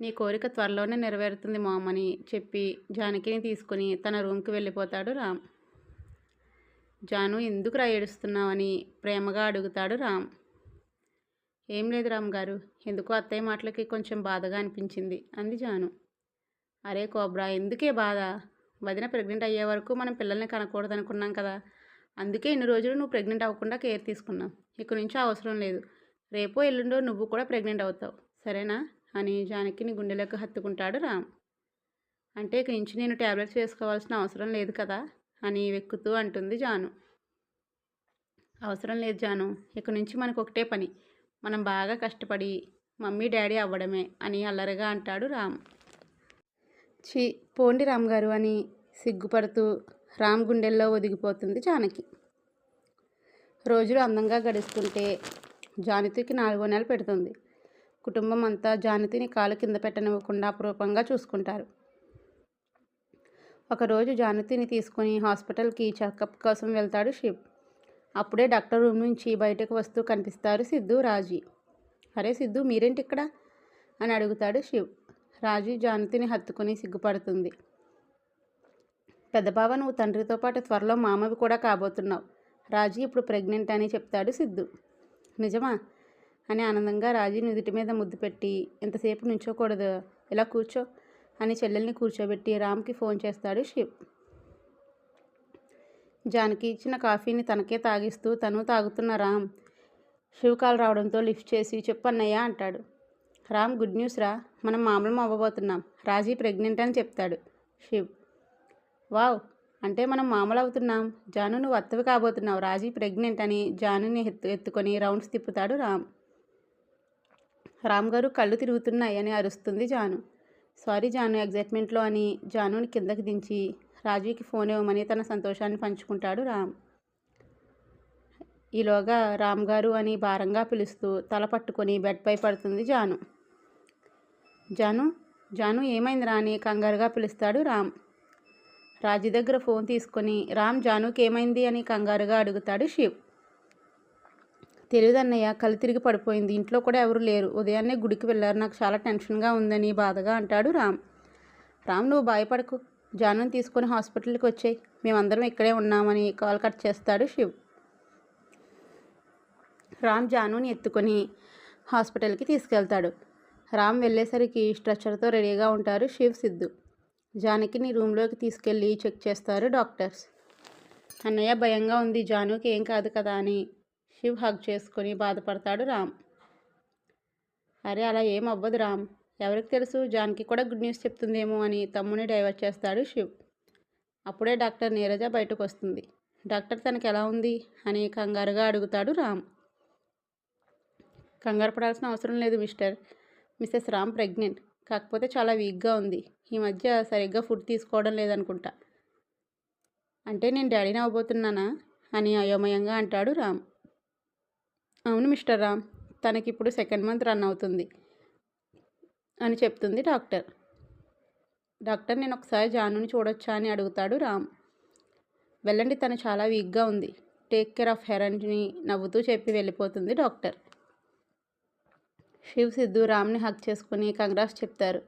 నీ కోరిక త్వరలోనే నెరవేరుతుంది మామ్ అని చెప్పి జానకిని తీసుకుని తన రూమ్కి వెళ్ళిపోతాడు రామ్. జాను, ఎందుకురా ఏడుస్తున్నావని ప్రేమగా అడుగుతాడు రామ్. ఏం లేదు రామ్ గారు, ఎందుకో అత్తయ్య మాటలకి కొంచెం బాధగా అనిపించింది అంది జాను. అరే కోబ్రా, ఎందుకే బాధ? వదిన ప్రెగ్నెంట్ అయ్యే వరకు మనం పిల్లల్ని కనకూడదనుకున్నాం కదా, అందుకే ఇన్ని రోజులు నువ్వు ప్రెగ్నెంట్ అవ్వకుండా కేర్ తీసుకున్నాం. ఇక నుంచి అవసరం లేదు. రేపో ఎల్లుండో నువ్వు కూడా ప్రెగ్నెంట్ అవుతావు, సరేనా అని జానకిని గుండెలకు హత్తుకుంటాడు రామ్. అంటే ఇక నుంచి నేను ట్యాబ్లెట్స్ వేసుకోవాల్సిన అవసరం లేదు కదా అని వెక్కుతూ అంటుంది జాను. అవసరం లేదు జాను, ఇక నుంచి మనకు ఒకటే పని, మనం బాగా కష్టపడి మమ్మీ డాడీ అవ్వడమే అని అల్లరిగా అంటాడు రామ్. పోండి రామ్ గారు అని సిగ్గుపడుతూ రామ్ గుండెల్లో ఒదిగిపోతుంది జానకి. రోజులు అందంగా గడుస్తుంటే జానకికి 4వ నెల పెడుతుంది. కుటుంబం అంతా జానకిని కాలు కింద పెట్టనివ్వకుండా అపురూపంగా చూసుకుంటారు. ఒకరోజు జానకిని తీసుకుని హాస్పిటల్కి చెకప్ కోసం వెళ్తాడు శివ్. అప్పుడే డాక్టర్ రూమ్ నుంచి బయటకు వస్తూ కనిపిస్తారు సిద్ధు, రాజీ. అరే సిద్ధు, మీరేంటి ఇక్కడ అని అడుగుతాడు శివ్. రాజీ జానకిని హత్తుకుని సిగ్గుపడుతుంది. పెద్ద బావ, నువ్వు తండ్రితో పాటు త్వరలో మామవి కూడా కాబోతున్నావు. రాజీ ఇప్పుడు ప్రెగ్నెంట్ అని చెప్తాడు సిద్ధు. నిజమా అని ఆనందంగా రాజీ నుదుటి మీద ముద్దు పెట్టి, ఎంతసేపు నుంచోకూడదు, ఇలా కూర్చో అని చెల్లెల్ని కూర్చోబెట్టి రామ్కి ఫోన్ చేస్తాడు శివ్. జానకి ఇచ్చిన కాఫీని తనకే తాగిస్తూ తను తాగుతున్న రామ్ శివ్ కాల్ రావడంతో లిఫ్ట్ చేసి చెప్పన్నయ్య అంటాడు. రామ్ గుడ్ న్యూస్ రా, మనం మామూలు అవ్వబోతున్నాం, రాజీ ప్రెగ్నెంట్ అని చెప్తాడు శివ్. వావ్, అంటే మనం మామూలు అవుతున్నాం, జాను నువ్వు అత్తవి కాబోతున్నావు, రాజీ ప్రెగ్నెంట్ అని జానుని ఎత్తుకొని రౌండ్స్ తిప్పుతాడు రామ్. రామ్ గారు కళ్ళు తిరుగుతున్నాయి అని అరుస్తుంది జాను. సారీ జాను ఎగ్జైట్మెంట్లో అని జానుని కిందకి దించి రాజీకి ఫోన్ ఇవ్వమని తన సంతోషాన్ని పంచుకుంటాడు రామ్. ఈలోగా రామ్ గారు అని భారంగా పిలుస్తూ తల పట్టుకొని బెడ్పై పడుతుంది జాను. జాను జాను ఏమైందిరా అని కంగారుగా పిలుస్తాడు రామ్. రాజీ దగ్గర ఫోన్ తీసుకొని రామ్ జానుకి ఏమైంది అని కంగారుగా అడుగుతాడు శివ్. తెలియదన్నయ్య, కళ్ళు తిరిగి పడిపోయింది, ఇంట్లో కూడా ఎవరు లేరు, ఉదయాన్నే గుడికి వెళ్ళారు, నాకు చాలా టెన్షన్గా ఉందని బాధగా అంటాడు రామ్. రామ్ నువ్వు భయపడకు, జానుని తీసుకొని హాస్పిటల్కి వచ్చాయి, మేమందరం ఇక్కడే ఉన్నామని కాల్ కట్ చేస్తాడు శివ్. రామ్ జానుని ఎత్తుకొని హాస్పిటల్కి తీసుకెళ్తాడు. రామ్ వెళ్ళేసరికి స్ట్రెచ్చర్తో రెడీగా ఉంటారు శివ్, సిద్ధు. జానకిని రూమ్లోకి తీసుకెళ్ళి చెక్ చేస్తారు డాక్టర్స్. అన్నయ్య భయంగా ఉంది, జానుకి ఏం కాదు కదా అని శివ్ హగ్ చేసుకొని బాధపడతాడు రామ్. అరే అలా ఏం అవ్వదు రామ్, ఎవరికి తెలుసు, జానకి కూడా గుడ్ న్యూస్ చెప్తుందేమో అని తమ్ముని డైవర్ట్ చేస్తాడు శివ్. అప్పుడే డాక్టర్ నీరజ బయటకు వస్తుంది. డాక్టర్ తనకి ఎలా ఉంది అని కంగారుగా అడుగుతాడు రామ్. కంగారు పడాల్సిన అవసరం లేదు మిస్టర్, మిస్సెస్ రామ్ ప్రెగ్నెంట్, కాకపోతే చాలా వీక్గా ఉంది, ఈ మధ్య సరిగ్గా ఫుడ్ తీసుకోవడం లేదనుకుంటా. అంటే నేను డాడీని అవ్వబోతున్నానా అని అయోమయంగా అంటాడు రామ్. అవును మిస్టర్ రామ్, తనకిప్పుడు 2nd మంత్ రన్ అవుతుంది అని చెప్తుంది డాక్టర్. డాక్టర్ నేను ఒకసారి జానుని చూడొచ్చా అని అడుగుతాడు రామ్. వెళ్ళండి, తను చాలా వీక్గా ఉంది, టేక్ కేర్ ఆఫ్ హెర్ అని నవ్వుతూ చెప్పి వెళ్ళిపోతుంది డాక్టర్. శివ్, సిద్ధు రామ్ని హక్ చేసుకుని కంగ్రాట్స్ చెప్తారు.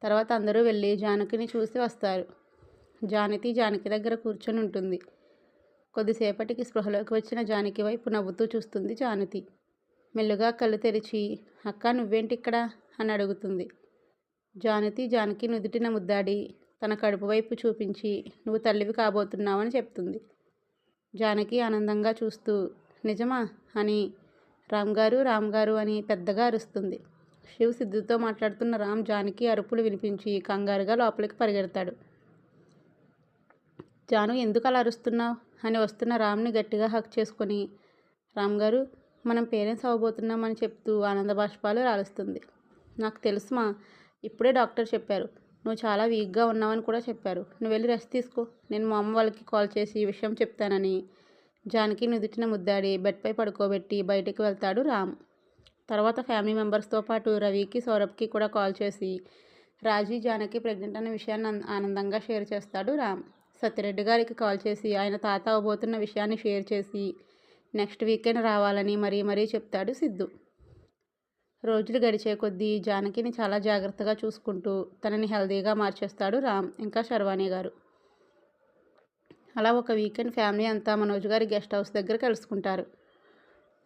తర్వాత అందరూ వెళ్ళి జానకిని చూసి వస్తారు. జానకి దగ్గర కూర్చొని ఉంటుంది. కొద్దిసేపటికి స్పృహలోకి వచ్చిన జానకి వైపు నవ్వుతూ చూస్తుంది జానకి. మెల్లుగా కళ్ళు తెరిచి అక్క నువ్వేంటి ఇక్కడ అని అడుగుతుంది. జానకి నుదుటిన ముద్దాడి తన కడుపు వైపు చూపించి నువ్వు తల్లివి కాబోతున్నావని చెప్తుంది. జానకి ఆనందంగా చూస్తూ నిజమా అని రామ్ గారు అని పెద్దగా అరుస్తుంది. శివ్ సిద్ధుతో మాట్లాడుతున్న రామ్ జానకి అరుపులు వినిపించి కంగారుగా లోపలికి పరిగెడతాడు. జాను ఎందుకు అలా అరుస్తున్నావు అని వస్తున్న రామ్ని గట్టిగా హక్ చేసుకొని రామ్ గారు మనం పేరెంట్స్ అవ్వబోతున్నామని చెప్తూ ఆనంద బాష్పాలు రాలుస్తుంది. నాకు తెలుసుమా, ఇప్పుడే డాక్టర్ చెప్పారు, నువ్వు చాలా వీక్గా ఉన్నావని కూడా చెప్పారు, నువ్వు వెళ్ళి రెస్ట్ తీసుకో, నేను మా అమ్మ వాళ్ళకి కాల్ చేసి ఈ విషయం చెప్తానని జానకి నుదుటిన ముద్దాడి బెడ్పై పడుకోబెట్టి బయటికి వెళ్తాడు రామ్. తర్వాత ఫ్యామిలీ మెంబర్స్తో పాటు రవికి, సౌరభ్కి కూడా కాల్ చేసి రాజీ జానకి ప్రెగ్నెంట్ అనే విషయాన్ని ఆనందంగా షేర్ చేస్తాడు రామ్. సత్యరెడ్డి గారికి కాల్ చేసి ఆయన తాత అవబోతున్న విషయాన్ని షేర్ చేసి నెక్స్ట్ వీకెండ్ రావాలని మరీ చెప్తాడు సిద్ధు. రోజులు గడిచే కొద్దీ జానకిని చాలా జాగ్రత్తగా చూసుకుంటూ తనని హెల్దీగా మార్చేస్తాడు రామ్ ఇంకా శర్వాణి గారు. అలా ఒక వీకెండ్ ఫ్యామిలీ అంతా మనోజ్ గారి గెస్ట్ హౌస్ దగ్గర కలుసుకుంటారు.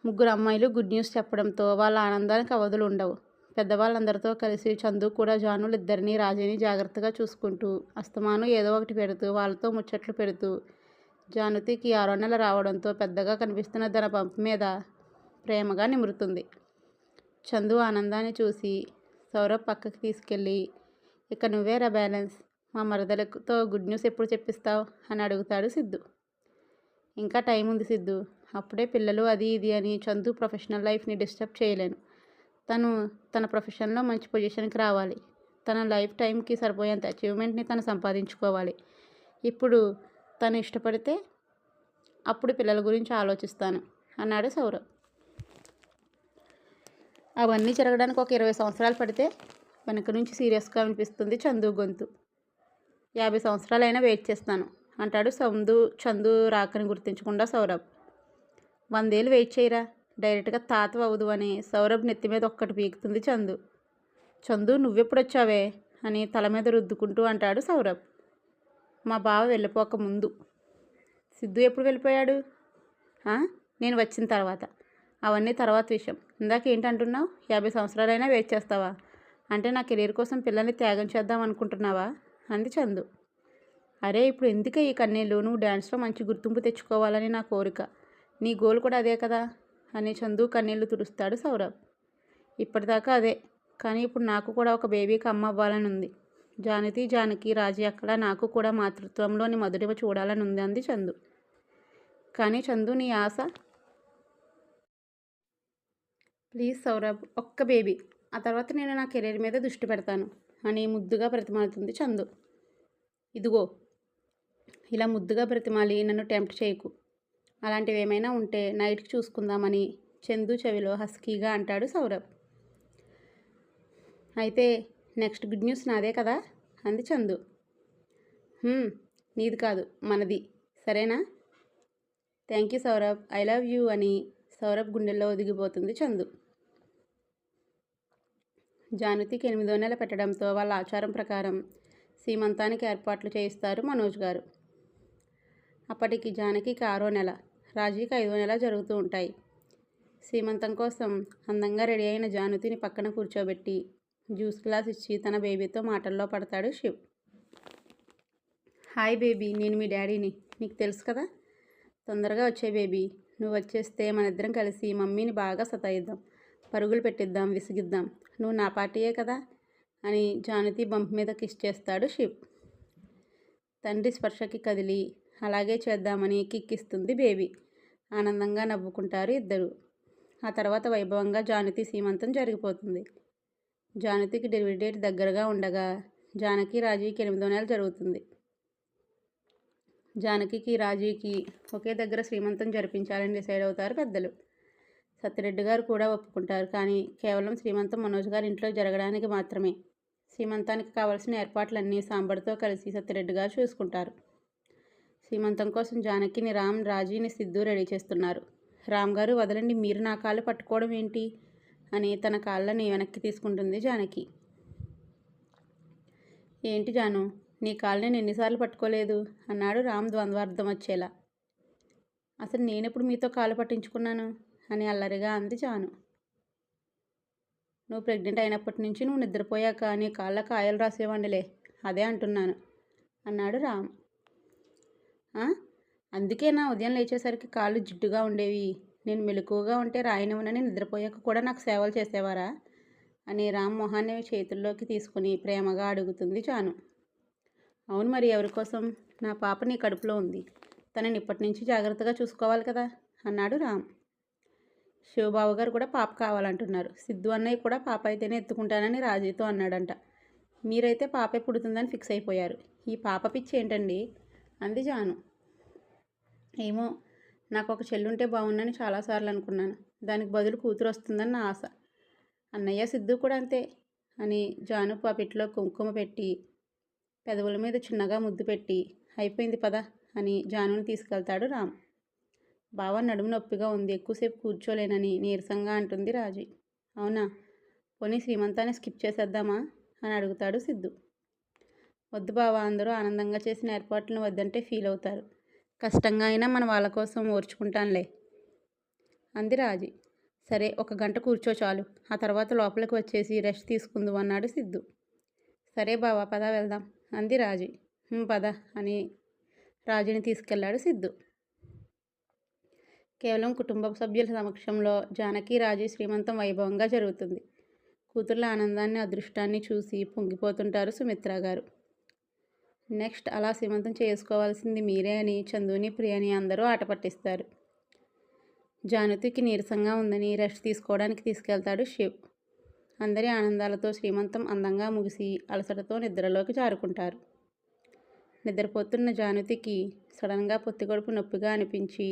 3 అమ్మాయిలు గుడ్ న్యూస్ చెప్పడంతో వాళ్ళ ఆనందానికి అవధులు ఉండవు. పెద్దవాళ్ళందరితో కలిసి చందు కూడా జానులు ఇద్దరిని రాజీని జాగ్రత్తగా చూసుకుంటూ అస్తమానం ఏదో ఒకటి పెడుతూ వాళ్ళతో ముచ్చట్లు పెడుతూ జానుతికి 6వ నెల రావడంతో పెద్దగా కనిపిస్తున్న తన పంపు మీద ప్రేమగా నిమురుతుంది. చందు ఆనందాన్ని చూసి సౌరభ్ పక్కకి తీసుకెళ్ళి ఇక నువ్వేరా బ్యాలెన్స్, మా మరదలతో గుడ్ న్యూస్ ఎప్పుడు చెప్పిస్తావు అని అడుగుతాడు సిద్ధు. ఇంకా టైం ఉంది సిద్ధు, అప్పుడే పిల్లలు అది ఇది అని చందు ప్రొఫెషనల్ లైఫ్ని డిస్టర్బ్ చేయలేను, తన ప్రొఫెషన్లో మంచి పొజిషన్కి రావాలి, తన లైఫ్ టైంకి సరిపోయేంత అచీవ్మెంట్ని తను సంపాదించుకోవాలి, ఇప్పుడు తను ఇష్టపడితే అప్పుడు పిల్లల గురించి ఆలోచిస్తాను అన్నాడు సౌరభ్. అవన్నీ జరగడానికి ఒక 20 సంవత్సరాలు పడితే వెనక నుంచి సీరియస్గా వినిపిస్తుంది చందు గొంతు. 50 సంవత్సరాలైనా వెయిట్ చేస్తాను అంటాడు చందు రాకని గుర్తించకుండా సౌరభ్. 100 ఏళ్ళు వెయిట్ చేయరా, డైరెక్ట్గా తాత అవ్వదు అని సౌరభ్ నెత్తి మీద ఒక్కటి పీకుతుంది చందు. చందు నువ్వెప్పుడొచ్చావే అని తల మీద రుద్దుకుంటూ అంటాడు సౌరభ్. మా బావ వెళ్ళిపోక ముందు. సిద్ధు ఎప్పుడు వెళ్ళిపోయాడు? నేను వచ్చిన తర్వాత. అవన్నీ తర్వాత విషయం, ఇందాక ఏంటంటున్నావు? 50 సంవత్సరాలైనా వెయిట్ చేస్తావా? అంటే నా కెరీర్ కోసం పిల్లల్ని త్యాగం చేద్దాం అనుకుంటున్నావా అంది చందు. అరే ఇప్పుడు ఎందుకే ఈ కన్నీళ్ళు, నువ్వు డ్యాన్స్లో మంచి గుర్తింపు తెచ్చుకోవాలని నా కోరిక, నీ గోల్ కూడా అదే కదా అని చందు కన్నీళ్లు తుడుస్తాడు సౌరభ్. ఇప్పటిదాకా అదే, కానీ ఇప్పుడు నాకు కూడా ఒక బేబీకి అమ్మ అవ్వాలని ఉంది. జానకి రాజీ అక్కడ నాకు కూడా మాతృత్వంలోని మధురిమ చూడాలని ఉంది అంది చందు. కానీ చందు, నీ ఆశ? ప్లీజ్ సౌరభ్, ఒక్క బేబీ, ఆ తర్వాత నేను నా కెరీర్ మీద దృష్టి పెడతాను అని ముద్దుగా బ్రతిమాలుతుంది చందు. ఇదిగో, ఇలా ముద్దుగా బ్రతిమాలి నన్ను టెంప్ట్ చేయకు. అలాంటివి ఏమైనా ఉంటే నైట్కి చూసుకుందామని చందు చెవిలో హస్కీగా అంటాడు సౌరభ్. అయితే నెక్స్ట్ గుడ్ న్యూస్ నాదే కదా అంది చందు. నీది కాదు, మనది, సరేనా? Thank you Saurabh, I love you అని సౌరభ్ గుండెల్లో ఒదిగిపోతుంది చందు. జానకికి 8వ నెల పెట్టడంతో వాళ్ళ ఆచారం ప్రకారం సీమంతానికి ఏర్పాట్లు చేయిస్తారు మనోజ్ గారు. అప్పటికి జానకికి 6వ నెల, రాజీకి 5వ నెల జరుగుతూ ఉంటాయి. సీమంతం కోసం అందంగా రెడీ అయిన జానకిని పక్కన కూర్చోబెట్టి జ్యూస్ గ్లాస్ ఇచ్చి తన బేబీతో మాటల్లో పడతాడు శివ్. హాయ్ బేబీ, నేను మీ డాడీని, నీకు తెలుసు కదా. తొందరగా వచ్చే బేబీ, నువ్వు వచ్చేస్తే మన ఇద్దరం కలిసి మమ్మీని బాగా సతాయిద్దాం, పరుగులు పెట్టిద్దాం, విసిగిద్దాం. నువ్వు నా పార్టీయే కదా అని జానకి బంప్ మీద కిస్ చేస్తాడు శివ్. తండ్రి స్పర్శకి కదిలి అలాగే చేద్దామని కిక్కిస్తుంది బేబీ. ఆనందంగా నవ్వుకుంటారు ఇద్దరు. ఆ తర్వాత వైభవంగా జానకి సీమంతం జరిగిపోతుంది. జానకికి డెలివరీ డేట్ దగ్గరగా ఉండగా జానకి రాజీకి 8వ నెల జరుగుతుంది. జానకికి రాజీకి ఒకే దగ్గర శ్రీమంతం జరిపించాలని డిసైడ్ అవుతారు పెద్దలు. సత్యరెడ్డి గారు కూడా ఒప్పుకుంటారు. కానీ కేవలం శ్రీమంతం మనోజ్ గారి ఇంట్లో జరగడానికి మాత్రమే. శ్రీమంతానికి కావాల్సిన ఏర్పాట్లన్నీ సాంబడితో కలిసి సత్యరెడ్డి గారు చూసుకుంటారు. శ్రీమంతం కోసం జానకిని రామ్, రాజీని సిద్ధు రెడీ చేస్తున్నారు. రామ్ గారు, వదలండి, మీరు నా కాళ్ళు పట్టుకోవడం ఏంటి అని తన కాళ్ళని వెనక్కి తీసుకుంటుంది జానకి. ఏంటి జాను, నీ కాళ్ళు నేను ఎన్నిసార్లు పట్టుకోలేదు అన్నాడు రామ్ ద్వంద్వార్థం వచ్చేలా. అసలు నేనెప్పుడు మీతో కాళ్ళు పట్టించుకున్నాను అని అల్లరిగా అంది జాను. నువ్వు ప్రెగ్నెంట్ అయినప్పటి నుంచి నువ్వు నిద్రపోయాక నీ కాళ్ళ కాయలు రాసేవాడిలే, అదే అంటున్నాను అన్నాడు రామ్. అందుకే నా ఉదయం లేచేసరికి కాళ్ళు జిడ్డుగా ఉండేవి, నేను మెలకువగా ఉంటే రాయనివ్వనని నిద్రపోయాక కూడా నాకు సేవలు చేసేవారా అని రామ్ మొహాన్ని చేతుల్లోకి తీసుకుని ప్రేమగా అడుగుతుంది జాను. అవును మరి, ఎవరి కోసం? నా పాప నీ కడుపులో ఉంది, తనని ఇప్పటి నుంచి జాగ్రత్తగా చూసుకోవాలి కదా అన్నాడు రామ్. శివబాబు గారు కూడా పాప కావాలంటున్నారు. సిద్ధు అన్నయ్య కూడా పాప అయితేనే ఎత్తుకుంటానని రాజీతో అన్నాడంట. మీరైతే పాపే పుడుతుందని ఫిక్స్ అయిపోయారు. ఈ పాప పిచ్చి ఏంటండి అంది జాను. ఏమో, నాకు ఒక చెల్లుంటే బాగుందని చాలాసార్లు అనుకున్నాను. దానికి బదులు కూతురు వస్తుందని నా ఆశ. అన్నయ్య, సిద్ధు కూడా అంతే అని జాను పాపిట్లో కుంకుమ పెట్టి పెదవుల మీద చిన్నగా ముద్దు పెట్టి అయిపోయింది పద అని జానుని తీసుకెళ్తాడు రామ్. బావ నడుము నొప్పిగా ఉంది, ఎక్కువసేపు కూర్చోలేనని నీరసంగా అంటుంది రాజీ. అవునా, పోనీ శ్రీమంతాన్ని స్కిప్ చేసేద్దామా అని అడుగుతాడు సిద్ధు. వద్దు బావ, అందరూ ఆనందంగా చేసిన ఏర్పాట్లను వద్దంటే ఫీల్ అవుతారు. కష్టంగా అయినా మన వాళ్ళ కోసం ఓర్చుకుంటానులే అంది రాజీ. సరే, 1 గంట కూర్చో చాలు, ఆ తర్వాత లోపలికి వచ్చేసి రెస్ట్ తీసుకుందు అన్నాడు సిద్ధు. సరే బావ, పద వెళ్దాం అంది రాజీ. పద అని రాజీని తీసుకెళ్లాడు సిద్ధు. కేవలం కుటుంబ సభ్యుల సమక్షంలో జానకి రాజీ శ్రీమంతం వైభవంగా జరుగుతుంది. కూతుర్ల ఆనందాన్ని, అదృష్టాన్ని చూసి పొంగిపోతుంటారు సుమిత్ర గారు. నెక్స్ట్ అలా శ్రీమంతం చేసుకోవాల్సింది మీరే అని చందుని, ప్రియని అందరూ ఆట పట్టిస్తారు. జానకికి నీరసంగా ఉందని రెస్ట్ తీసుకోవడానికి తీసుకెళ్తాడు శివ్. అందరి ఆనందాలతో శ్రీమంతం అందంగా ముగిసి అలసటతో నిద్రలోకి జారుకుంటారు. నిద్రపోతున్న జానకికి సడన్గా పొత్తికడుపు నొప్పిగా అనిపించి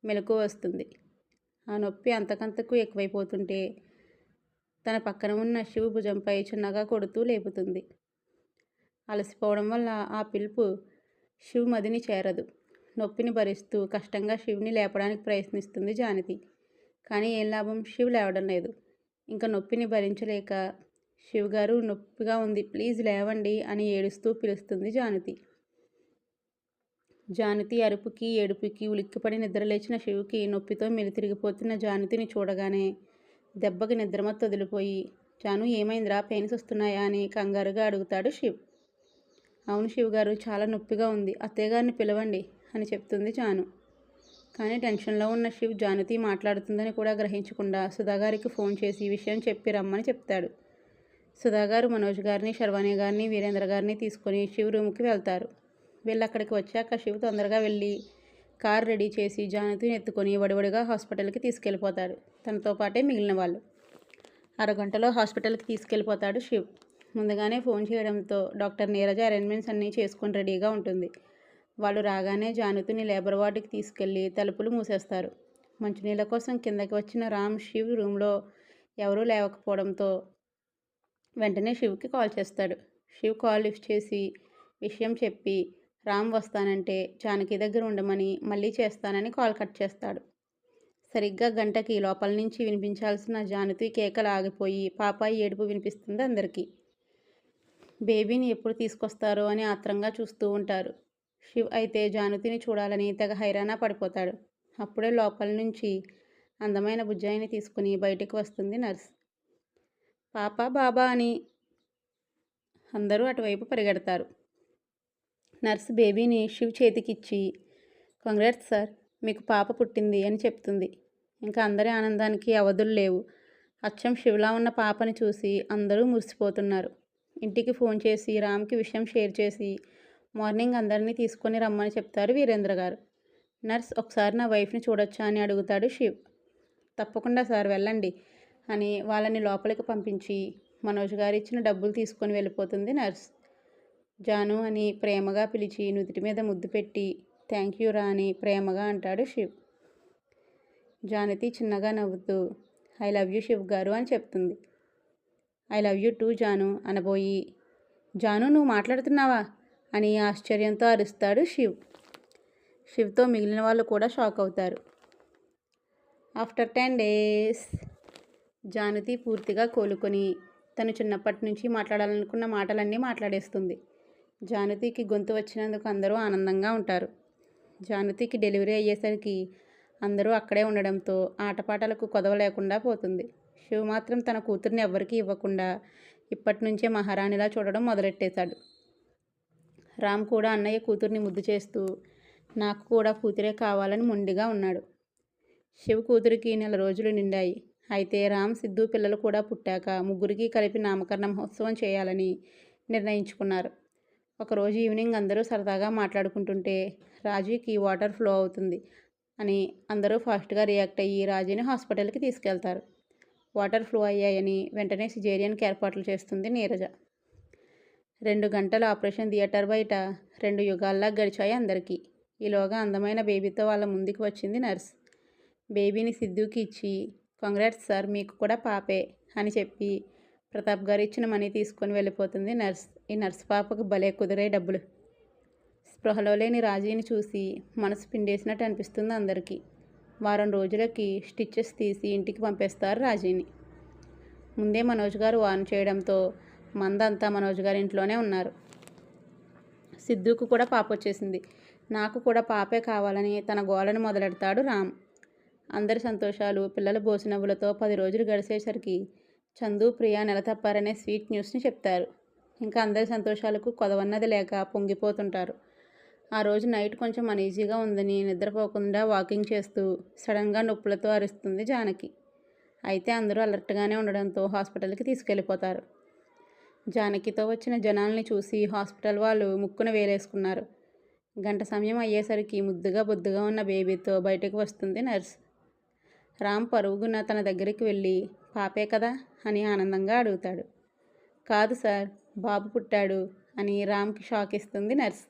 మెలకువ వస్తుంది. ఆ నొప్పి అంతకంతకు ఎక్కువైపోతుంటే తన పక్కన ఉన్న శివ్ భుజంపై చిన్నగా కొడుతూ లేపుతుంది. అలసిపోవడం వల్ల ఆ పిలుపు శివ్ మదిని చేరదు. నొప్పిని భరిస్తూ కష్టంగా శివ్ని లేపడానికి ప్రయత్నిస్తుంది జానకి. కానీ ఏం లాభం, శివ్ లేవడం లేదు. ఇంకా నొప్పిని భరించలేక, శివ్ గారు నొప్పిగా ఉంది, ప్లీజ్ లేవండి అని ఏడుస్తూ పిలుస్తుంది జానకి. జానకి అరుపుకి, ఏడుపుకి ఉలిక్కిపడి నిద్రలేచిన శివ్కి నొప్పితో మెలితిరిగిపోతున్న జానకిని చూడగానే దెబ్బకి నిద్రమత్తు వదిలిపోయి, జాను ఏమైందిరా, పెయిన్స్ వస్తున్నాయా అని కంగారుగా అడుగుతాడు శివ్. అవును శివ్ గారు, చాలా నొప్పిగా ఉంది, అత్తయ్య గారిని పిలవండి అని చెప్తుంది జాను. కానీ టెన్షన్లో ఉన్న శివ్ జానకి మాట్లాడుతుందని కూడా గ్రహించకుండా సుధాగారికి ఫోన్ చేసి విషయం చెప్పి రమ్మని చెప్తాడు. సుధా గారు మనోజ్ గారిని, శర్వాణి గారిని, వీరేంద్ర గారిని తీసుకొని శివ్ రూమ్కి వెళ్తారు. వీళ్ళు అక్కడికి వచ్చాక శివ్ తొందరగా వెళ్ళి కార్ రెడీ చేసి జానకిని ఎత్తుకొని వడివడిగా హాస్పిటల్కి తీసుకెళ్ళిపోతాడు. తనతో పాటే మిగిలిన వాళ్ళు. అరగంటలో హాస్పిటల్కి తీసుకెళ్ళిపోతాడు శివ్. ముందుగానే ఫోన్ చేయడంతో డాక్టర్ నీరజ అరేంజ్మెంట్స్ అన్నీ చేసుకొని రెడీగా ఉంటుంది. వాళ్ళు రాగానే జానకిని లేబర్ వార్డుకి తీసుకెళ్ళి తలుపులు మూసేస్తారు. మంచినీళ్ళ కోసం కిందకి వచ్చిన రామ్ శివ్ రూమ్లో ఎవరూ లేకపోవడంతో వెంటనే శివ్కి కాల్ చేస్తాడు. శివ్ కాల్ లిఫ్ట్ చేసి విషయం చెప్పి రామ్ వస్తానంటే జానకి దగ్గర ఉండమని మళ్ళీ చేస్తానని కాల్ కట్ చేస్తాడు. సరిగ్గా గంటకి లోపల నుంచి వినిపించాల్సిన జానకి కేకలు ఆగిపోయి పాపాయి ఏడుపు వినిపిస్తుంది అందరికీ. బేబీని ఎప్పుడు తీసుకొస్తారో అని ఆత్రంగా చూస్తూ ఉంటారు. శివ్ అయితే జానకిని చూడాలని తెగ హైరాణ పడిపోతాడు. అప్పుడే లోపల నుంచి అందమైన బుజ్జాయిని తీసుకుని బయటికి వస్తుంది నర్స్. పాప బాబా అని అందరూ అటువైపు పరిగెడతారు. నర్స్ బేబీని శివ్ చేతికిచ్చి కంగ్రాట్స్ సార్, మీకు పాప పుట్టింది అని చెప్తుంది. ఇంకా అందరి ఆనందానికి అవధులు లేవు. అచ్చం శివ్లా ఉన్న పాపని చూసి అందరూ మురిసిపోతున్నారు. ఇంటికి ఫోన్ చేసి రామ్కి విషయం షేర్ చేసి మార్నింగ్ అందరినీ తీసుకొని రమ్మని చెప్తారు వీరేంద్ర గారు. నర్స్ ఒకసారి నా వైఫ్ని చూడొచ్చా అని అడుగుతాడు శివ్. తప్పకుండా సార్, వెళ్ళండి అని వాళ్ళని లోపలికి పంపించి మనోజ్ గారు ఇచ్చిన డబ్బులు తీసుకొని వెళ్ళిపోతుంది నర్స్. జాను అని ప్రేమగా పిలిచి నుదుటి మీద ముద్దు పెట్టి థ్యాంక్ యూ రా అని ప్రేమగా అంటాడు శివ్. జానకి చిన్నగా నవ్వుతూ ఐ లవ్ యూ శివ్ గారు అని చెప్తుంది. ఐ లవ్ యూ టూ జాను అనబోయి జాను నువ్వు మాట్లాడుతున్నావా అని ఆశ్చర్యంతో అరుస్తాడు శివ్. శివ్తో మిగిలిన వాళ్ళు కూడా షాక్ అవుతారు. ఆఫ్టర్ 10 days జానకి పూర్తిగా కోలుకొని తను చిన్నప్పటి నుంచి మాట్లాడాలనుకున్న మాటలన్నీ మాట్లాడేస్తుంది. జానకి గొంతు వచ్చినందుకు అందరూ ఆనందంగా ఉంటారు. జానకి డెలివరీ అయ్యేసరికి అందరూ అక్కడే ఉండడంతో ఆటపాటలకు కొదవ లేకుండా పోతుంది. శివ్ మాత్రం తన కూతుర్ని ఎవ్వరికీ ఇవ్వకుండా ఇప్పటి నుంచే మహారాణిలా చూడడం మొదలెట్టేశాడు. రామ్ కూడా అన్నయ్య కూతుర్ని ముద్దు చేస్తూ నాకు కూడా కూతురే కావాలని మొండిగా ఉన్నాడు. శివ్ కూతురికి 4 రోజులు నిండాయి. అయితే రామ్ సిద్ధు పిల్లలు కూడా పుట్టాక ముగ్గురికి కలిపి నామకరణ మహోత్సవం చేయాలని నిర్ణయించుకున్నారు. ఒకరోజు ఈవినింగ్ అందరూ సరదాగా మాట్లాడుకుంటుంటే రాజీకి వాటర్ ఫ్లో అవుతుంది అని అందరూ ఫాస్ట్గా రియాక్ట్ అయ్యి రాజీని హాస్పిటల్కి తీసుకెళ్తారు. వాటర్ ఫ్లో అయ్యాయని వెంటనే సిజేరియన్కి ఏర్పాట్లు చేస్తుంది నీరజ. 2 గంటల ఆపరేషన్ థియేటర్ బయట 2 యుగాల్లా గడిచాయి అందరికీ. ఈలోగా అందమైన బేబీతో వాళ్ళ ముందుకు వచ్చింది నర్స్. బేబీని సిద్ధుకి ఇచ్చి కంగ్రాట్స్ సార్, మీకు కూడా పాపే అని చెప్పి ప్రతాప్ గారు ఇచ్చిన మనీ తీసుకొని వెళ్ళిపోతుంది నర్స్. ఈ నర్స్ పాపకు భలే కుదిరే డబ్బులు. స్పృహలో లేని రాజీని చూసి మనసు పిండేసినట్టు అనిపిస్తుంది అందరికీ. వారం రోజులకి స్టిచెస్ తీసి ఇంటికి పంపేస్తారు రాజీని. ముందే మనోజ్ గారు వార్న్ చేయడంతో మందంతా మనోజ్ గారి ఇంట్లోనే ఉన్నారు. సిద్ధుకు కూడా పాప వచ్చేసింది. నాకు కూడా పాపే కావాలని తన గోలను మొదలెడతాడు రామ్. అందరి సంతోషాలు పిల్లల బోసినవ్వులతో 10 రోజులు గడిచేసరికి చందు ప్రియ నెల తప్పారనే స్వీట్ న్యూస్ని చెప్తారు. ఇంకా అందరి సంతోషాలకు కొదవన్నది లేక పొంగిపోతుంటారు. ఆ రోజు నైట్ కొంచెం అనీజీగా ఉందని నిద్రపోకుండా వాకింగ్ చేస్తూ సడన్గా నొప్పులతో అరుస్తుంది జానకి. అయితే అందరూ అలర్ట్గానే ఉండడంతో హాస్పిటల్కి తీసుకెళ్ళిపోతారు. జానకితో వచ్చిన జనాల్ని చూసి హాస్పిటల్ వాళ్ళు ముక్కున వేలేసుకున్నారు. గంట సమయం అయ్యేసరికి ముద్దుగా బొద్దుగా ఉన్న బేబీతో బయటకు వస్తుంది నర్స్. రామ్ పరుగున తన దగ్గరికి వెళ్ళి పాపే కదా అని ఆనందంగా అడుగుతాడు. కాదు సార్, బాబు పుట్టాడు అని రామ్కి షాక్ ఇస్తుంది నర్స్.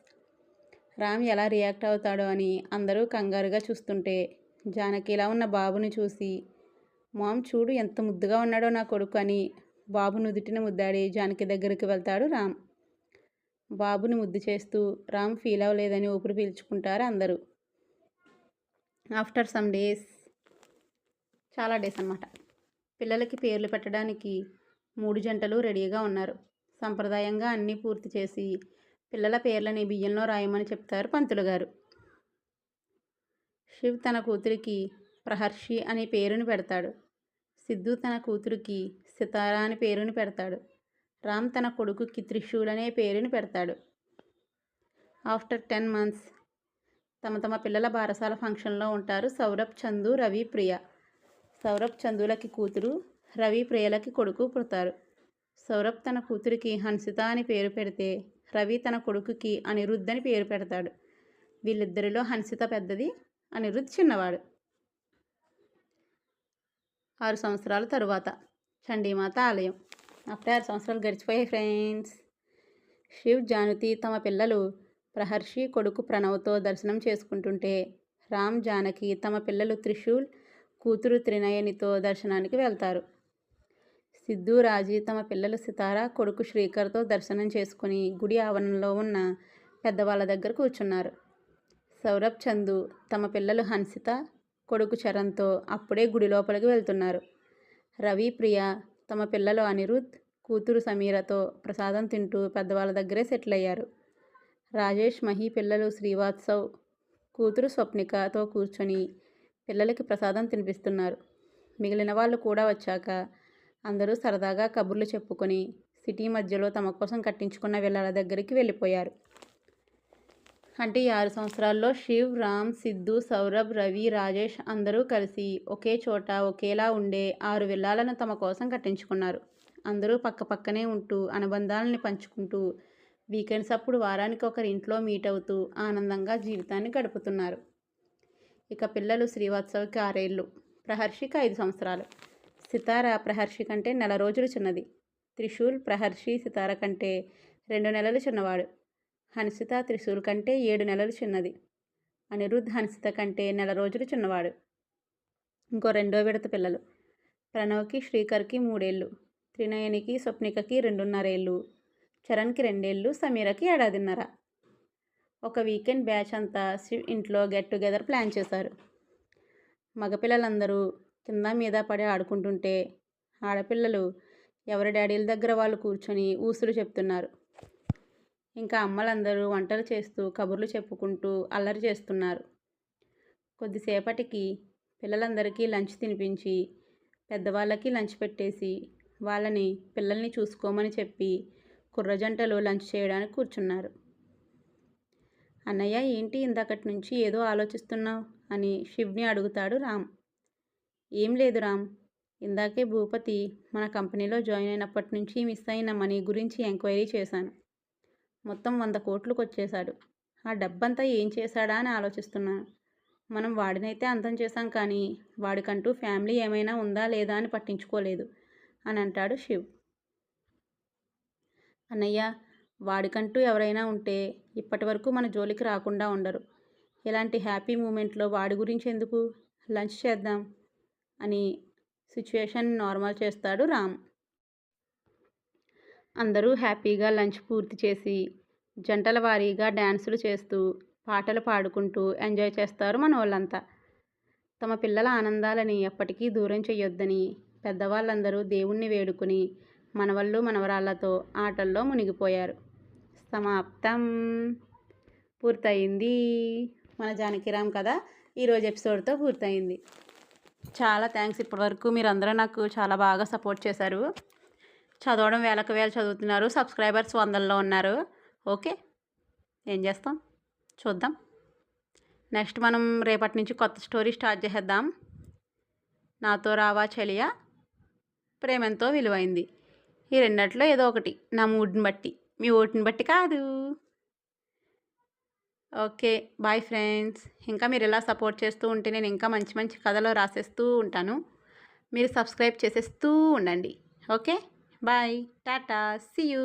రామ్ ఎలా రియాక్ట్ అవుతాడో అని అందరూ కంగారుగా చూస్తుంటే జానకిలా ఉన్న బాబుని చూసి మామ్ చూడు ఎంత ముద్దుగా ఉన్నాడో నా కొడుకు అని బాబు నుదుటిన ముద్దాడి జానకి దగ్గరికి వెళ్తాడు రామ్. బాబుని ముద్దు చేస్తూ రామ్ ఫీల్ అవ్వలేదని ఊపిరి పీల్చుకుంటారు అందరూ. ఆఫ్టర్ సమ్ డేస్, చాలా డేస్ అన్నమాట, పిల్లలకి పేర్లు పెట్టడానికి 3 జంటలు రెడీగా ఉన్నారు. సంప్రదాయంగా అన్నీ పూర్తి చేసి పిల్లల పేర్లని బియ్యంలో రాయమని చెప్తారు పంతులు గారు. శివ్ తన కూతురికి ప్రహర్షి అనే పేరుని పెడతాడు. సిద్ధు తన కూతురికి సితారా అని పేరుని పెడతాడు. రామ్ తన కొడుకుకి త్రిశూల్ అనే పేరుని పెడతాడు. ఆఫ్టర్ 10 months తమ తమ పిల్లల బారసాల ఫంక్షన్లో ఉంటారు సౌరభ్, చందు, రవి, ప్రియ. సౌరభ్ చందులకి కూతురు, రవి ప్రియలకి కొడుకు పుడతారు. సౌరభ్ తన కూతురికి హన్సిత అని పేరు పెడితే రవి తన కొడుకుకి అనిరుద్ధ్ అని పేరు పెడతాడు. వీళ్ళిద్దరిలో హన్సిత పెద్దది, అనిరుద్ధ్ చిన్నవాడు. 6 సంవత్సరాల తరువాత చండీమాత ఆలయం. అప్పుడే 6 సంవత్సరాలు గడిచిపోయాయి ఫ్రెండ్స్. శివ్, జానకి తమ పిల్లలు ప్రహర్షి కొడుకు ప్రణవ్తో దర్శనం చేసుకుంటుంటే రామ్, జానకి తమ పిల్లలు త్రిశూల్, కూతురు త్రినయనితో దర్శనానికి వెళ్తారు. సిద్ధు, రాజీ తమ పిల్లలు సితార, కొడుకు శ్రీకర్తో దర్శనం చేసుకుని గుడి ఆవరణలో ఉన్న పెద్దవాళ్ళ దగ్గర కూర్చున్నారు. సౌరభ్, చందు తమ పిల్లలు హన్సిత, కొడుకు చరణ్తో అప్పుడే గుడి లోపలికి వెళ్తున్నారు. రవి, ప్రియ తమ పిల్లలు అనిరుద్ధ్, కూతురు సమీరతో ప్రసాదం తింటూ పెద్దవాళ్ళ దగ్గరే సెటిల్ అయ్యారు. రాజేష్, మహి పిల్లలు శ్రీవాత్సవ్, కూతురు స్వప్నికతో కూర్చొని పిల్లలకి ప్రసాదం తినిపిస్తున్నారు. మిగిలిన వాళ్ళు కూడా వచ్చాక అందరూ సరదాగా కబుర్లు చెప్పుకొని సిటీ మధ్యలో తమ కోసం కట్టించుకున్న విల్లాల దగ్గరికి వెళ్ళిపోయారు. అంటే ఈ 6 సంవత్సరాల్లో శివ్, రామ్, సిద్ధు, సౌరభ్, రవి, రాజేష్ అందరూ కలిసి ఒకే చోట ఒకేలా ఉండే 6 విల్లాలను తమ కోసం కట్టించుకున్నారు. అందరూ పక్క పక్కనే ఉంటూ అనుబంధాలని పంచుకుంటూ వీకెండ్స్ అప్పుడు వారానికి ఒకరి ఇంట్లో మీట్ అవుతూ ఆనందంగా జీవితాన్ని గడుపుతున్నారు. ఇక పిల్లలు శ్రీవాత్సవ్కి 6 ఏళ్ళు, ప్రహర్షికి 5 సంవత్సరాలు. సితార ప్రహర్షి కంటే నెల రోజులు చిన్నది. త్రిశూల్ ప్రహర్షి, సితార కంటే 2 నెలలు చిన్నవాడు. హన్సిత త్రిశూల్ కంటే 7 నెలలు చిన్నది. అనిరుద్ధ్ హన్సిత కంటే నెల రోజులు చిన్నవాడు. ఇంకో 2వ విడత పిల్లలు ప్రణవ్కి, శ్రీకర్కి 3 ఏళ్ళు, త్రినయనికి, స్వప్నికకి 2.5 ఏళ్ళు, చరణ్కి 2 ఏళ్ళు, సమీరకి 1 ఏడాదిన్నర. ఒక వీకెండ్ బ్యాచ్ అంతా శివ్ ఇంట్లో గెట్ టుగెదర్ ప్లాన్ చేశారు. మగపిల్లలందరూ కింద మీద పడి ఆడుకుంటుంటే ఆడపిల్లలు ఎవరి డాడీల దగ్గర వాళ్ళు కూర్చొని ఊసులు చెప్తున్నారు. ఇంకా అమ్మలందరూ వంటలు చేస్తూ కబుర్లు చెప్పుకుంటూ అల్లరి చేస్తున్నారు. కొద్దిసేపటికి పిల్లలందరికీ లంచ్ తినిపించి పెద్దవాళ్ళకి లంచ్ పెట్టేసి వాళ్ళని పిల్లల్ని చూసుకోమని చెప్పి కుర్రజంటలు లంచ్ చేయడానికి కూర్చున్నారు. అన్నయ్య, ఏంటి ఇందాకటి నుంచి ఏదో ఆలోచిస్తున్నావు అని శివ్ని అడుగుతాడు రామ్. ఏం లేదు రామ్, ఇందాకే భూపతి మన కంపెనీలో జాయిన్ అయినప్పటి నుంచి మిస్ అయిన మనీ గురించి ఎంక్వైరీ చేశాను. మొత్తం 100 కోట్లకు వచ్చేశాడు. ఆ డబ్బంతా ఏం చేశాడా అని ఆలోచిస్తున్నాను. మనం వాడినైతే అంతం చేశాం, కానీ వాడికంటూ ఫ్యామిలీ ఏమైనా ఉందా లేదా అని పట్టించుకోలేదు అని అంటాడు శివ్. అన్నయ్య, వాడికంటూ ఎవరైనా ఉంటే ఇప్పటి వరకు మన జోలికి రాకుండా ఉండరు. ఇలాంటి హ్యాపీ మూమెంట్లో వాడి గురించి ఎందుకు, లంచ్ చేద్దాం అని సిచ్యువేషన్ నార్మల్ చేస్తాడు రామ్. అందరూ హ్యాపీగా లంచ్ పూర్తి చేసి జంటల వారీగా డ్యాన్సులు చేస్తూ పాటలు పాడుకుంటూ ఎంజాయ్ చేస్తారు మన వాళ్ళంతా. తమ పిల్లల ఆనందాలని ఎప్పటికీ దూరం చేయొద్దని పెద్దవాళ్ళందరూ దేవుణ్ణి వేడుకుని మనవళ్ళు మనవరాళ్లతో ఆటల్లో మునిగిపోయారు. సమాప్తం. పూర్తయింది. మన జానకిరామ్ కథ ఈరోజు ఎపిసోడ్తో పూర్తయింది. చాలా థ్యాంక్స్. ఇప్పటివరకు మీరందరూ నాకు చాలా బాగా సపోర్ట్ చేశారు. చదవడం వేలకు వేలు చదువుతున్నారు. సబ్స్క్రైబర్స్ 100లో ఉన్నారు. ఓకే, ఏం చేస్తాం, చూద్దాం. నెక్స్ట్ మనం రేపటి నుంచి కొత్త స్టోరీ స్టార్ట్ చేసేద్దాం. నాతో రావా చెలియా, ప్రేమెంతో విలువైంది. ఈ రెండిట్లో ఏదో ఒకటి, నా మూడ్ని బట్టి, మీ ఓటుని బట్టి కాదు. Okay, bye friends. ఇంకా మీరు ఇలా సపోర్ట్ చేస్తూ ఉంటే నేను ఇంకా మంచి మంచి కథలు రాసేస్తూ ఉంటాను. మీరు సబ్స్క్రైబ్ చేసేస్తూ ఉండండి. Okay, bye, tata, see you.